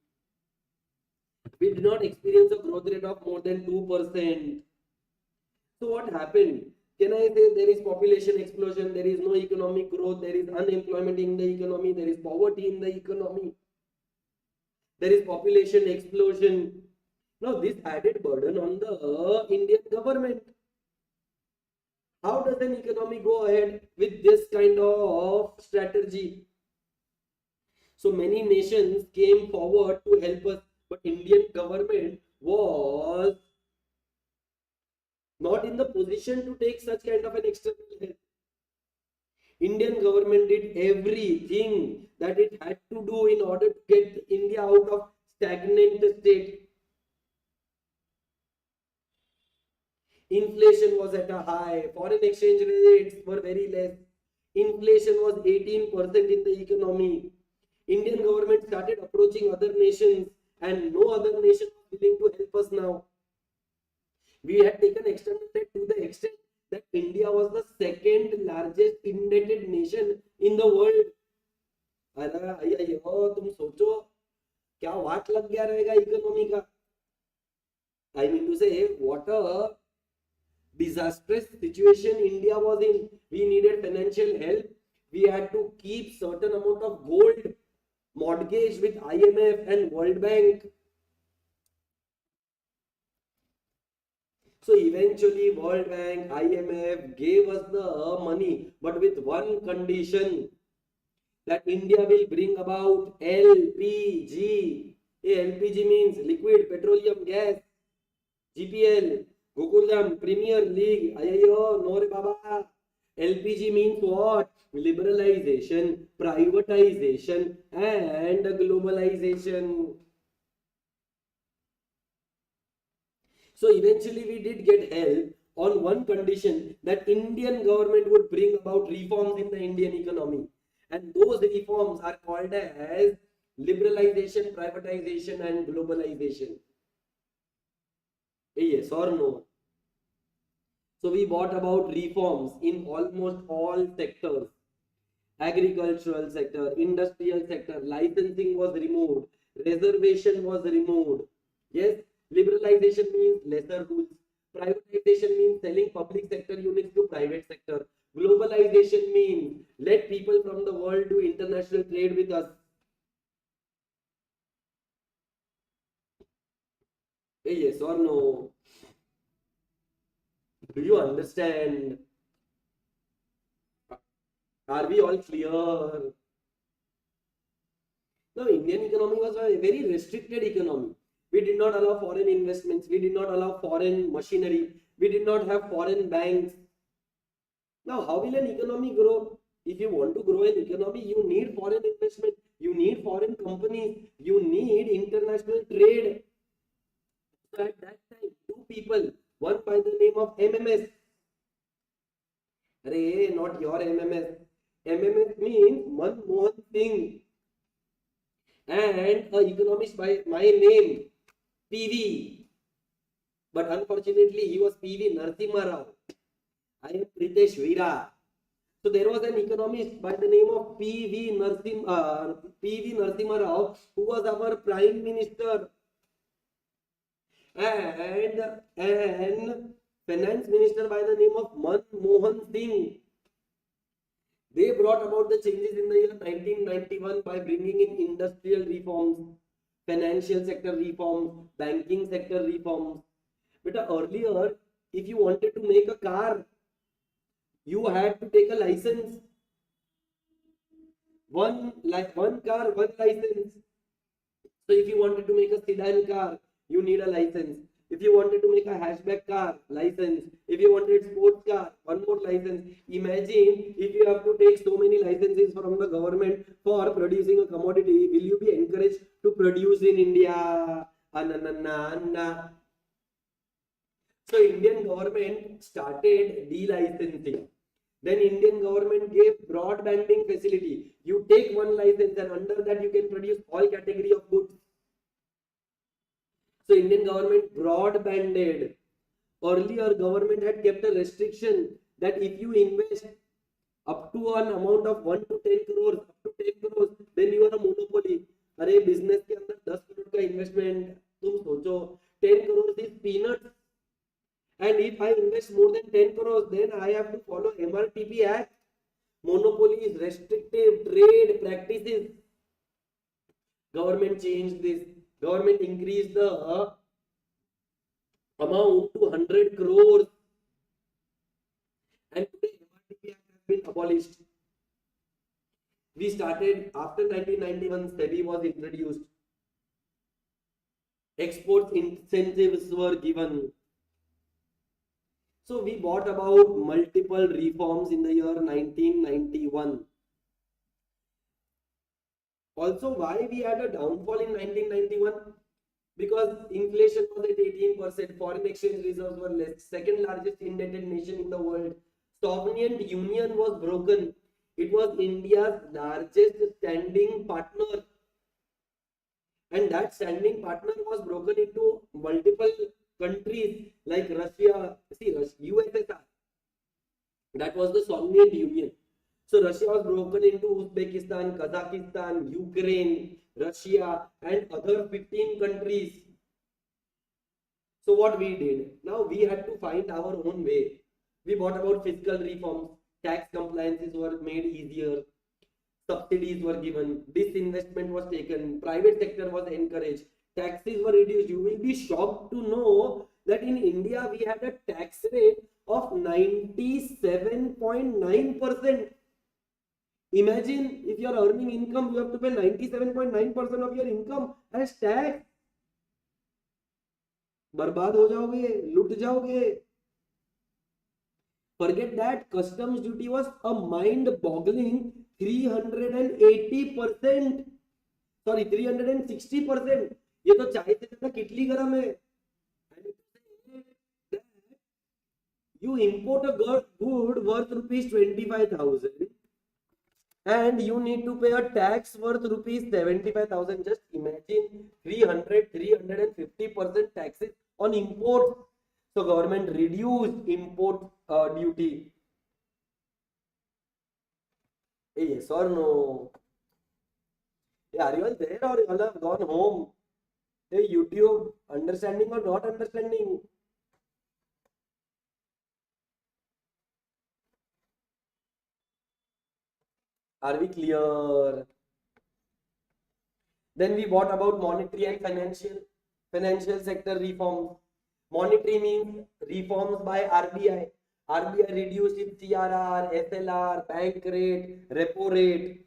We did not experience a growth rate of more than 2%. So what happened? Can I say there is population explosion, there is no economic growth, there is unemployment in the economy, there is poverty in the economy, there is population explosion. Now this added burden on the Indian government. How does an economy go ahead with this kind of strategy? So many nations came forward to help us, but Indian government was not in the position to take such kind of an external help. Indian government did everything that it had to do in order to get India out of stagnant state. Inflation was at a high, foreign exchange rates were very less, inflation was 18% in the economy. Indian government started approaching other nations, and no other nation was willing to help us now. We had taken external debt to the extent that India was the second largest indebted nation in the world. अरे तुम सोचो क्या वाट लग गया रहेगा economy का. I mean to say, what a disastrous situation India was in. We needed financial help. We had to keep certain amount of gold mortgage with IMF and World Bank. So eventually World Bank, IMF gave us the money, but with one condition, that India will bring about LPG. LPG means liquid petroleum gas. GPL, Gokulam, Premier League. Ayayo, no re baba. LPG means what? Liberalization, privatization, and globalization. So eventually we did get help on one condition, that Indian government would bring about reforms in the Indian economy. And those reforms are called as liberalization, privatization and globalization. Yes or no? So we brought about reforms in almost all sectors. Agricultural sector, industrial sector, licensing was removed, reservation was removed. Yes, liberalization means lesser rules. Privatization means selling public sector units to private sector. Globalization means let people from the world do international trade with us. Yes or no? Do you understand? Are we all clear? Now, Indian economy was a very restricted economy. We did not allow foreign investments. We did not allow foreign machinery. We did not have foreign banks. Now, how will an economy grow? If you want to grow an economy, you need foreign investment. You need foreign companies. You need international trade. So at that time, two people, one by the name of MMS. Arey, not your MMS. MMS means Manmohan Singh. And an economist by my name, PV. But unfortunately, he was PV Narasimha Rao. I am Pritesh Veera. So there was an economist by the name of PV Narasimha Rao, who was our Prime Minister. And Finance Minister by the name of Manmohan Singh. They brought about the changes in the year 1991 by bringing in industrial reforms, financial sector reforms, banking sector reforms. But earlier, if you wanted to make a car, you had to take a license. One car, one license. So if you wanted to make a sedan car, you need a license. If you wanted to make a hatchback car, license. If you wanted sports car, one more license. Imagine if you have to take so many licenses from the government for producing a commodity, will you be encouraged to produce in India? Anna. So Indian government started delicensing. Then Indian government gave broadbanding facility. You take one license and under that you can produce all category of goods. So Indian government broadbanded. Earlier government had kept a restriction that if you invest up to an amount of 1 to 10 crores, up to 10 crores, then you are a monopoly. अरे business के अंदर 10 crore का investment, तुम सोचो 10 crores is peanuts. And if I invest more than 10 crores, then I have to follow MRTP Act. Monopolies, restrictive trade practices. Government changed this. Government increased the amount to 100 crores. And today MRTP Act has been abolished. We started after 1991, SEBI was introduced. Export incentives were given. So we brought about multiple reforms in the year 1991. Also, why we had a downfall in 1991? Because inflation was at 18%, foreign exchange reserves were less, second largest indebted nation in the world. Soviet Union was broken. It was India's largest standing partner. And that standing partner was broken into multiple countries like Russia, USSR. That was the Soviet Union. So Russia was broken into Uzbekistan, Kazakhstan, Ukraine, Russia and other 15 countries. So what we did, now we had to find our own way. We brought about fiscal reforms, tax compliances were made easier, subsidies were given, disinvestment was taken, private sector was encouraged, taxes were reduced. You will be shocked to know that in India we had a tax rate of 97.9%. Imagine if you are earning income, you have to pay 97.9% of your income as tax. बर्बाद हो जाओगे, लुट जाओगे. Forget that, customs duty was a mind-boggling 380%. Sorry, 360%. ये तो चाय से ज्यादा कितली गरम है. you import a good worth rupees 25,000 and you need to pay a tax worth rupees 75,000. Just imagine 350% taxes on import. So government reduced import duty. Hey, yes or no? Yeah, are you all there or you all have gone home? Hey, YouTube, understanding or not understanding? Are we clear? Then we what about monetary and financial sector reforms. Monetary means reforms by RBI. RBI reduced its CRR, SLR, bank rate, repo rate.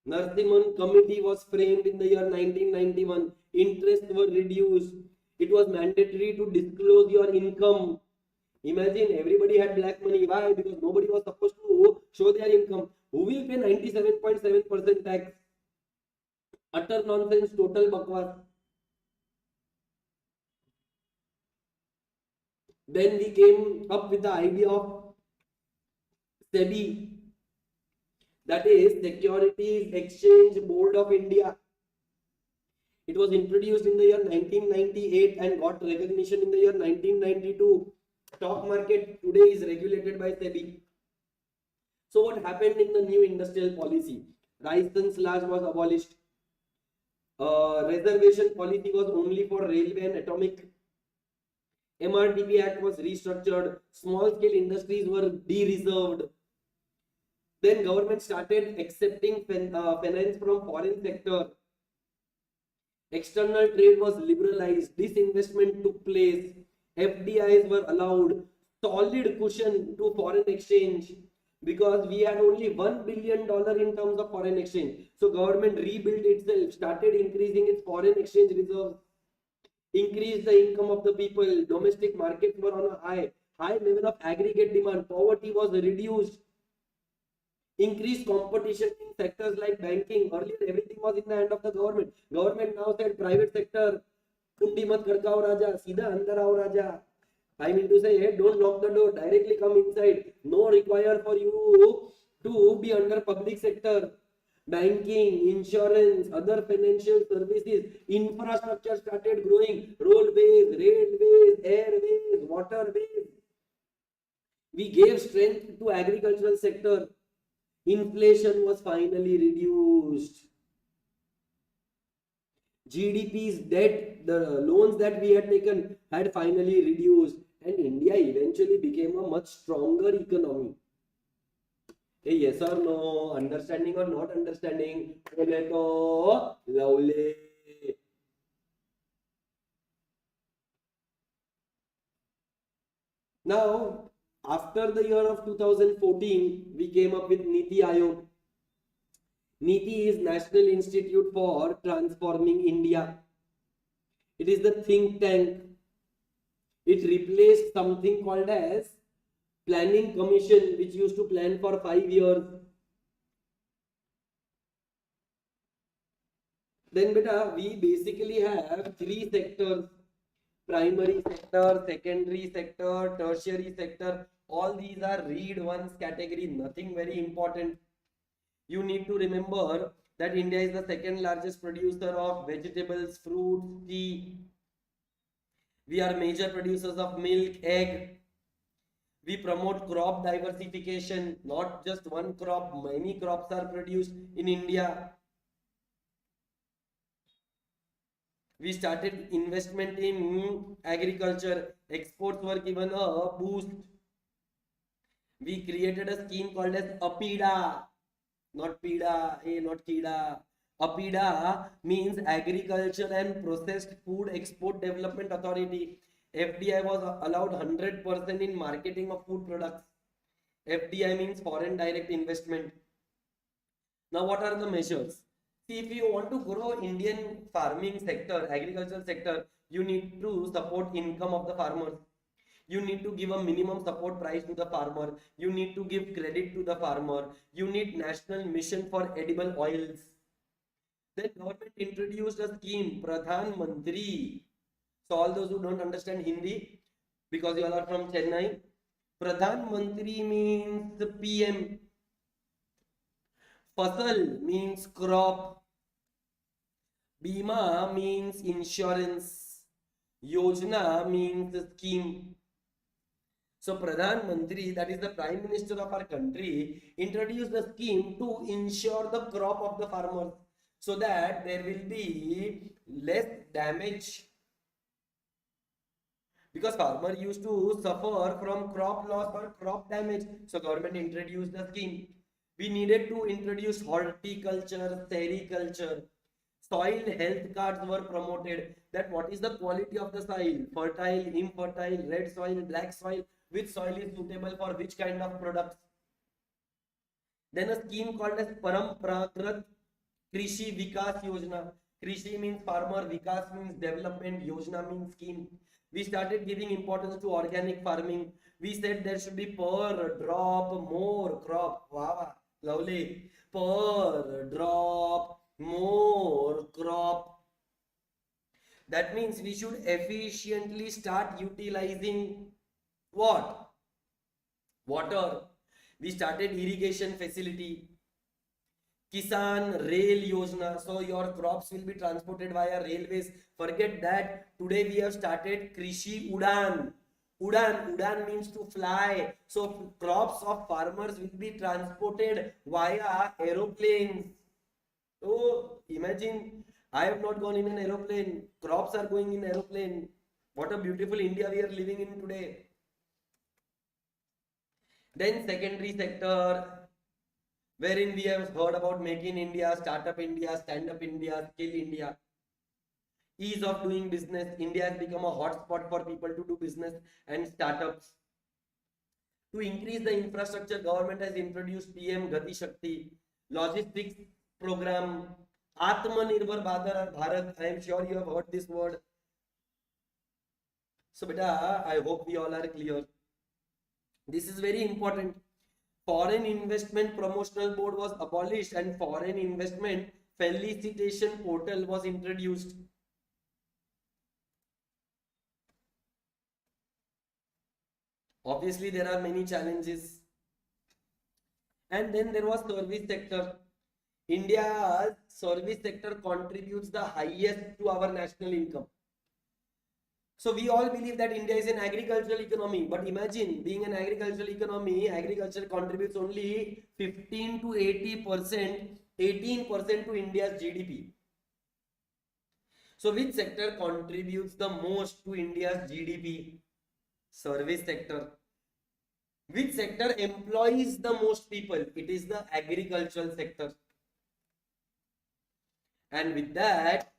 Narsimhan Committee was framed in the year 1991. Interests were reduced. It was mandatory to disclose your income. Imagine everybody had black money. Why? Because nobody was supposed to show their income. Who will pay 97.7% tax? Utter nonsense, total bakwas. Then we came up with the idea of SEBI, that is Securities Exchange Board of India. It was introduced in the year 1998 and got recognition in the year 1992. Stock market today is regulated by SEBI. So what happened in the new industrial policy? License laws was abolished. Reservation policy was only for railway and atomic. MRTP Act was restructured. Small scale industries were de-reserved. Then government started accepting finance from foreign sector. External trade was liberalized. Disinvestment took place. FDIs were allowed. Solid cushion to foreign exchange, because we had only $1 billion in terms of foreign exchange. So government rebuilt itself, started increasing its foreign exchange reserves, increased the income of the people. Domestic markets were on a high level of aggregate demand. Poverty was reduced. Increased competition in sectors like banking. Earlier, everything was in the hand of the government. Government now said private sector, kundi mat khadkao raja, सीधा अंदर आओ raja. I mean to say, hey, don't knock the door, directly come inside. No require for you to be under public sector. Banking, insurance, other financial services, infrastructure started growing. Roadways, railways, airways, waterways. We gave strength to agricultural sector. Inflation was finally reduced. GDP's debt, the loans that we had taken, had finally reduced, and India eventually became a much stronger economy. Hey, yes or no? Understanding or not understanding? Lovely. Now, after the year of 2014, we came up with Niti Aayog. Niti is National Institute for Transforming India. It is the think tank. It replaced something called as Planning Commission, which used to plan for 5 years. Then beta, we basically have 3 sectors: primary sector, secondary sector, tertiary sector. All these are read once category, nothing very important. You need to remember that India is the second largest producer of vegetables, fruits, tea. We are major producers of milk, egg. We promote crop diversification, not just one crop, many crops are produced in India. We started investment in agriculture, exports were given a boost. We created a scheme called as APIDA, not PIDA, not KIDA. APIDA means Agriculture and Processed Food Export Development Authority. FDI was allowed 100% in marketing of food products. FDI means foreign direct investment. Now, what are the measures? See, if you want to grow Indian farming sector, agricultural sector, you need to support income of the farmers. You need to give a minimum support price to the farmer. You need to give credit to the farmer. You need national mission for edible oils. Then government introduced a scheme, Pradhan Mantri. So all those who don't understand Hindi, because you all are from Chennai, Pradhan Mantri means the PM. Fasal means crop. Bima means insurance. Yojana means scheme. So Pradhan Mantri, that is the Prime Minister of our country, introduced the scheme to ensure the crop of the farmers so that there will be less damage, because farmer used to suffer from crop loss or crop damage. So government introduced the scheme. We needed to introduce horticulture, sericulture. Soil health cards were promoted, that what is the quality of the soil, fertile, infertile, red soil, black soil, which soil is suitable for which kind of products. Then a scheme called as Paramprakrit Krishi Vikas Yojana. Krishi means farmer, Vikas means development, Yojana means scheme. We started giving importance to organic farming. We said there should be per drop more crop. Wow, lovely. Per drop more crop. That means we should efficiently start utilizing what? Water. We started irrigation facility. Kisan Rail Yojana. So your crops will be transported via railways. Forget that. Today we have started Krishi Udan. Udan means to fly. So crops of farmers will be transported via aeroplanes. So imagine, I have not gone in an aeroplane. Crops are going in aeroplane. What a beautiful India we are living in today. Then secondary sector, wherein we have heard about Make in India, Startup India, Stand Up India, Skill India. Ease of doing business. India has become a hotspot for people to do business and startups. To increase the infrastructure, government has introduced PM Gati Shakti, logistics program, Atmanirbhar Bharat. I am sure you have heard this word. So beta, I hope we all are clear. This is very important. Foreign Investment Promotional Board was abolished and Foreign Investment Felicitation Portal was introduced. Obviously, there are many challenges. And then there was service sector. India's service sector contributes the highest to our national income. So we all believe that India is an agricultural economy, but imagine being an agricultural economy, agriculture contributes only 15 to 80%, 18% to India's GDP. So which sector contributes the most to India's GDP? Service sector. Which sector employs the most people? It is the agricultural sector. And with that,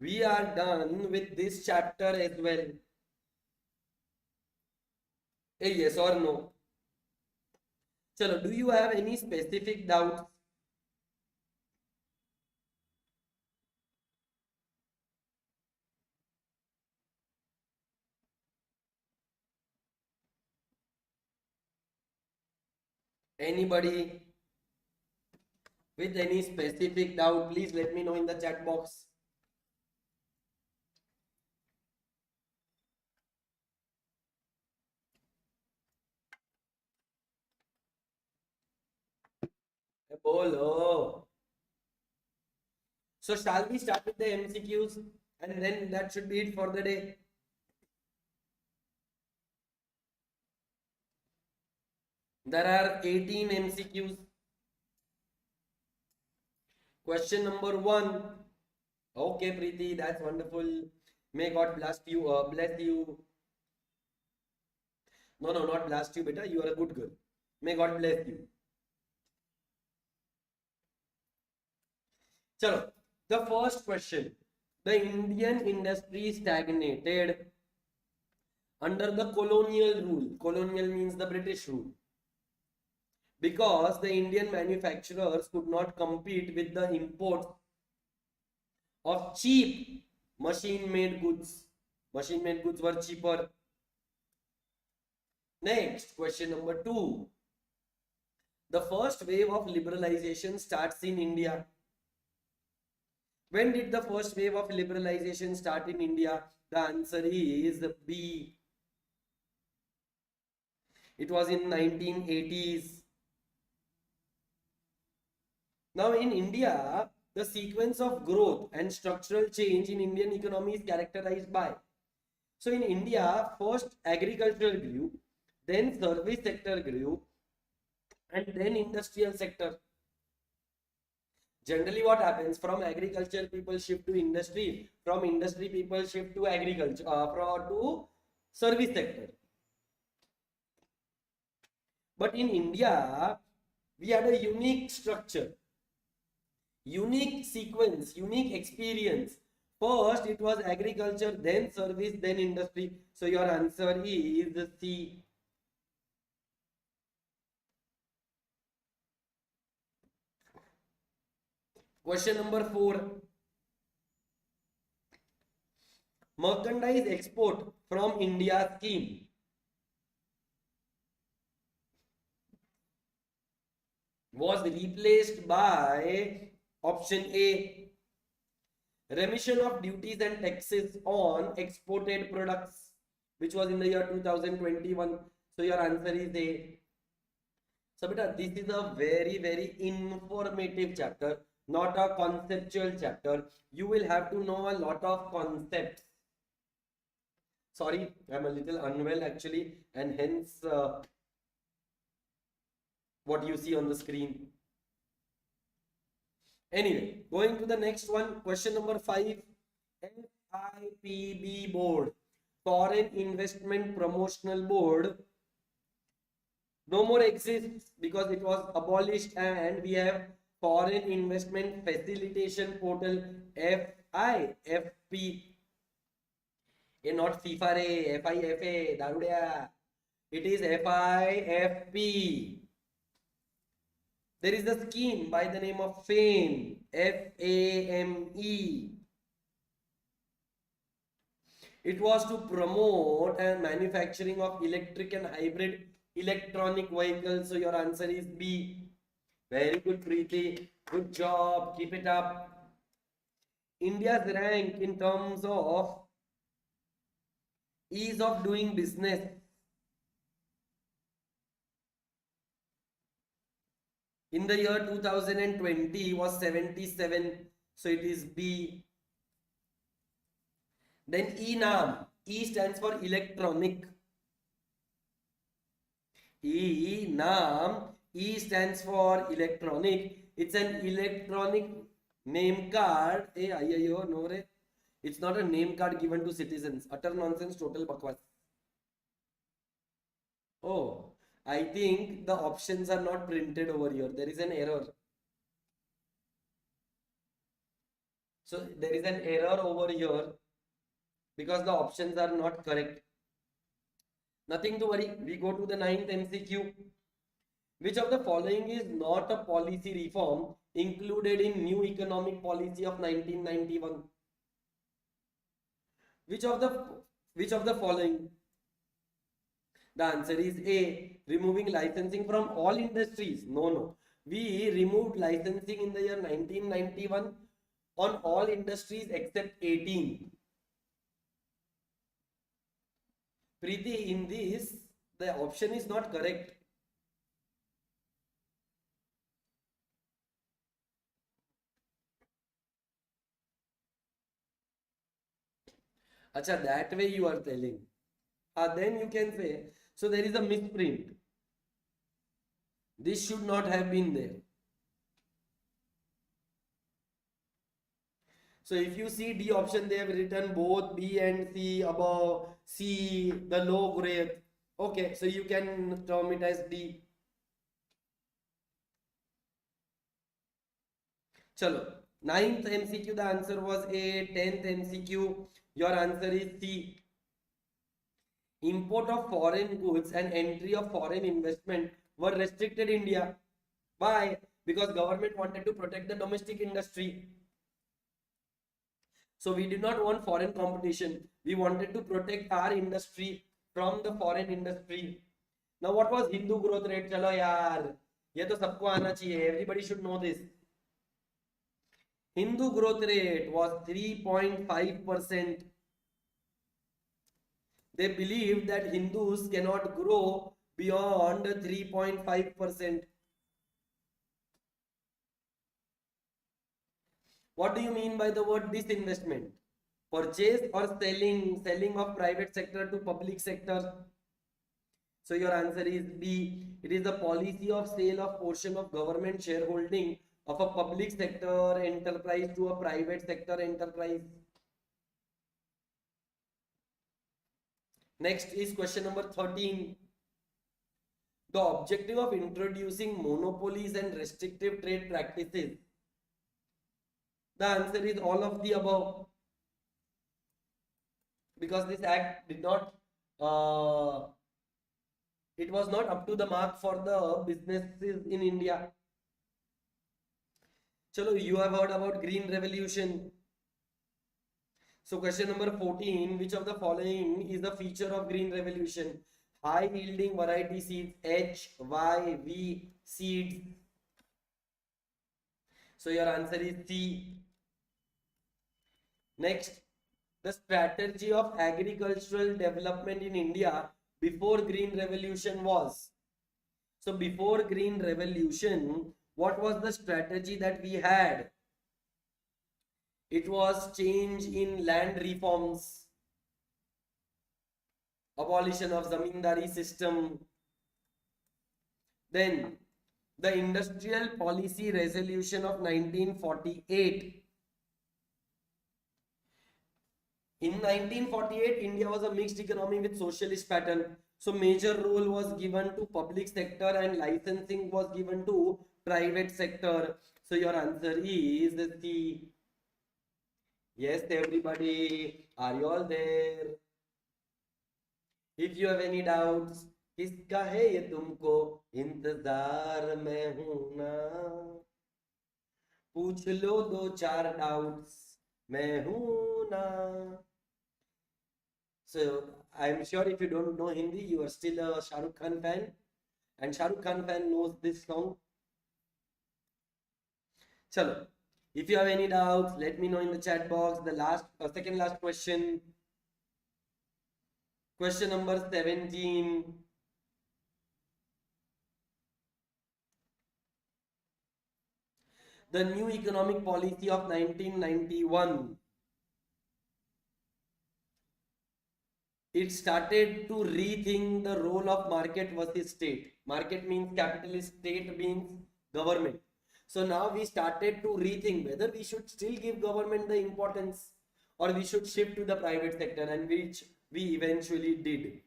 we are done with this chapter as well. A yes or no? Chalo, do you have any specific doubts? Anybody with any specific doubt, please let me know in the chat box. Bolo. So shall we start with the MCQs and then that should be it for the day? There are 18 MCQs. Question number 1. Okay, Preeti, that's wonderful. May God bless you. Bless you. No, not blast you, beta. You are a good girl. May God bless you. Chalo, the first question. The Indian industry stagnated under the colonial rule. Colonial means the British rule. Because the Indian manufacturers could not compete with the imports of cheap machine-made goods. Machine-made goods were cheaper. Next, question number 2. The first wave of liberalization starts in India. When did the first wave of liberalization start in India? The answer is B. It was in 1980s. Now in India, the sequence of growth and structural change in Indian economy is characterized by. So in India, first agriculture grew, then service sector grew, and then industrial sector. Generally what happens, from agriculture people shift to industry, from industry people shift to agriculture, to service sector. But in India, we had a unique structure, unique sequence, unique experience. First it was agriculture, then service, then industry. So your answer is C. Question number 4. Merchandise export from India scheme. Was replaced by option A, remission of duties and taxes on exported products, which was in the year 2021. So your answer is A. So beta, this is a very informative chapter, not a conceptual chapter. You will have to know a lot of concepts. Sorry, I'm a little unwell actually, and hence what you see on the screen. Anyway, going to the next one, question number 5. FIPB board, Foreign Investment Promotional Board, no more exists because it was abolished, and we have Foreign Investment Facilitation Portal, FIFP. Not FIFA re, FIFA, darudia. It is FIFP. There is a scheme by the name of FAME, FAME. It was to promote and manufacturing of electric and hybrid electronic vehicles. So your answer is B. Very good, Preeti. Good job. Keep it up. India's rank in terms of ease of doing business. In the year 2020 was 77. So it is B. Then ENAM. E stands for electronic. ENAM. E stands for electronic. It's an electronic name card. No re. It's not a name card given to citizens. Utter nonsense, total bakwas. Oh, I think the options are not printed over here. There is an error. So there is an error over here because the options are not correct. Nothing to worry. We go to the 9th MCQ. Which of the following is not a policy reform included in new economic policy of 1991? Which of the following? The answer is A, removing licensing from all industries. No. We removed licensing in the year 1991 on all industries except 18. Preeti, in this, the option is not correct. Acha, that way you are telling. Then you can say, so there is a misprint. This should not have been there. So if you see D option, they have written both B and C above, C, the low grade. Okay, so you can term it as D. Chalo, 9th MCQ, the answer was A. 10th MCQ, your answer is C. Import of foreign goods and entry of foreign investment were restricted in India. Why? Because government wanted to protect the domestic industry. So we did not want foreign competition. We wanted to protect our industry from the foreign industry. Now what was Hindu growth rate? Chalo yaar, ye to sabko aana chahiye. Everybody should know this. Hindu growth rate was 3.5%. They believed that Hindus cannot grow beyond 3.5%. What do you mean by the word disinvestment? Purchase or selling of private sector to public sector. So your answer is B. It is the policy of sale of portion of government shareholding of a public sector enterprise to a private sector enterprise. Next is question number 13. The objective of introducing monopolies and restrictive trade practices. The answer is all of the above. Because this act did not, it was not up to the mark for the businesses in India. Chalo, you have heard about Green Revolution. So question number 14, which of the following is the feature of Green Revolution? High yielding variety seeds, HYV seeds. So your answer is C. Next, the strategy of agricultural development in India before Green Revolution was. So before Green Revolution, what was the strategy that we had? It was change in land reforms, abolition of zamindari system, then the industrial policy resolution of 1948. In 1948, India was a mixed economy with socialist pattern. So major role was given to public sector and licensing was given to private sector. So your answer is C. Yes, everybody, are you all there? If you have any doubts, किसका है ये तुमको इंतजार में हूं ना, पूछ लो दो चार doubts, मैं हूं ना. So I'm sure if you don't know Hindi, you are still a Shah Rukh Khan fan, and Shah Rukh Khan fan knows this song. Chalo. If you have any doubts, let me know in the chat box. The second last question. Question number 17. The new economic policy of 1991. It started to rethink the role of market versus state. Market means capitalist, state means government. So now we started to rethink whether we should still give government the importance or we should shift to the private sector, and which we eventually did.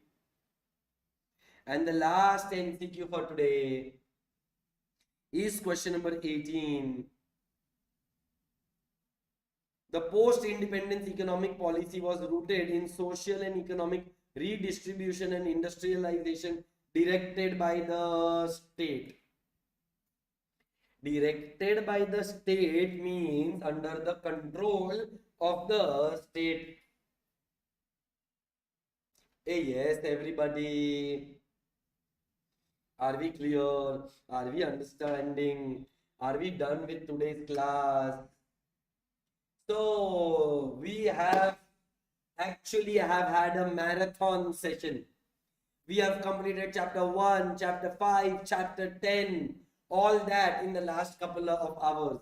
And the last MCQ for today is question number 18. The post-independence economic policy was rooted in social and economic redistribution and industrialization directed by the state. Directed by the state means under the control of the state. Hey, yes, everybody. Are we clear? Are we understanding? Are we done with today's class? So we have had a marathon session. We have completed chapter 1, chapter 5, chapter 10, all that in the last couple of hours.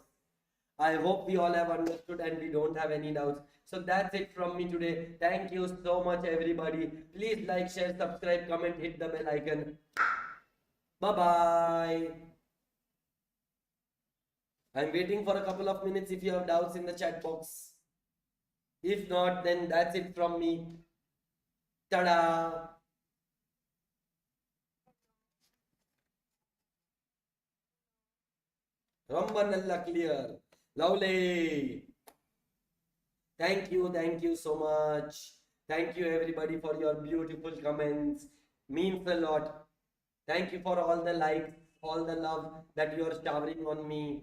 I hope we all have understood and we don't have any doubts. So that's it from me today. Thank you so much, everybody. Please like, share, subscribe, comment, hit the bell icon. Bye-bye. I'm waiting for a couple of minutes if you have doubts in the chat box. If not, then that's it from me. Ta-da! Rambanalla clear. Lovely. Thank you so much. Thank you everybody for your beautiful comments. Means a lot. Thank you for all the likes, all the love that you are showering on me.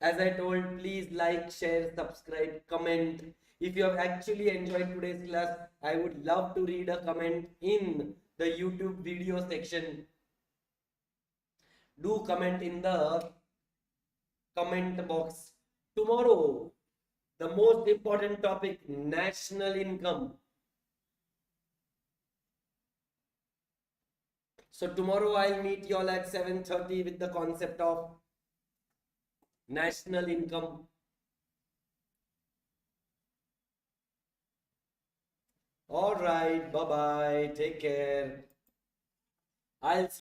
As I told, please like, share, subscribe, comment. If you have actually enjoyed today's class, I would love to read a comment in the YouTube video section. Do comment in the comment box. Tomorrow, the most important topic, national income. So tomorrow I'll meet you all at 7:30 with the concept of national income. All right, bye bye. Take care. I'll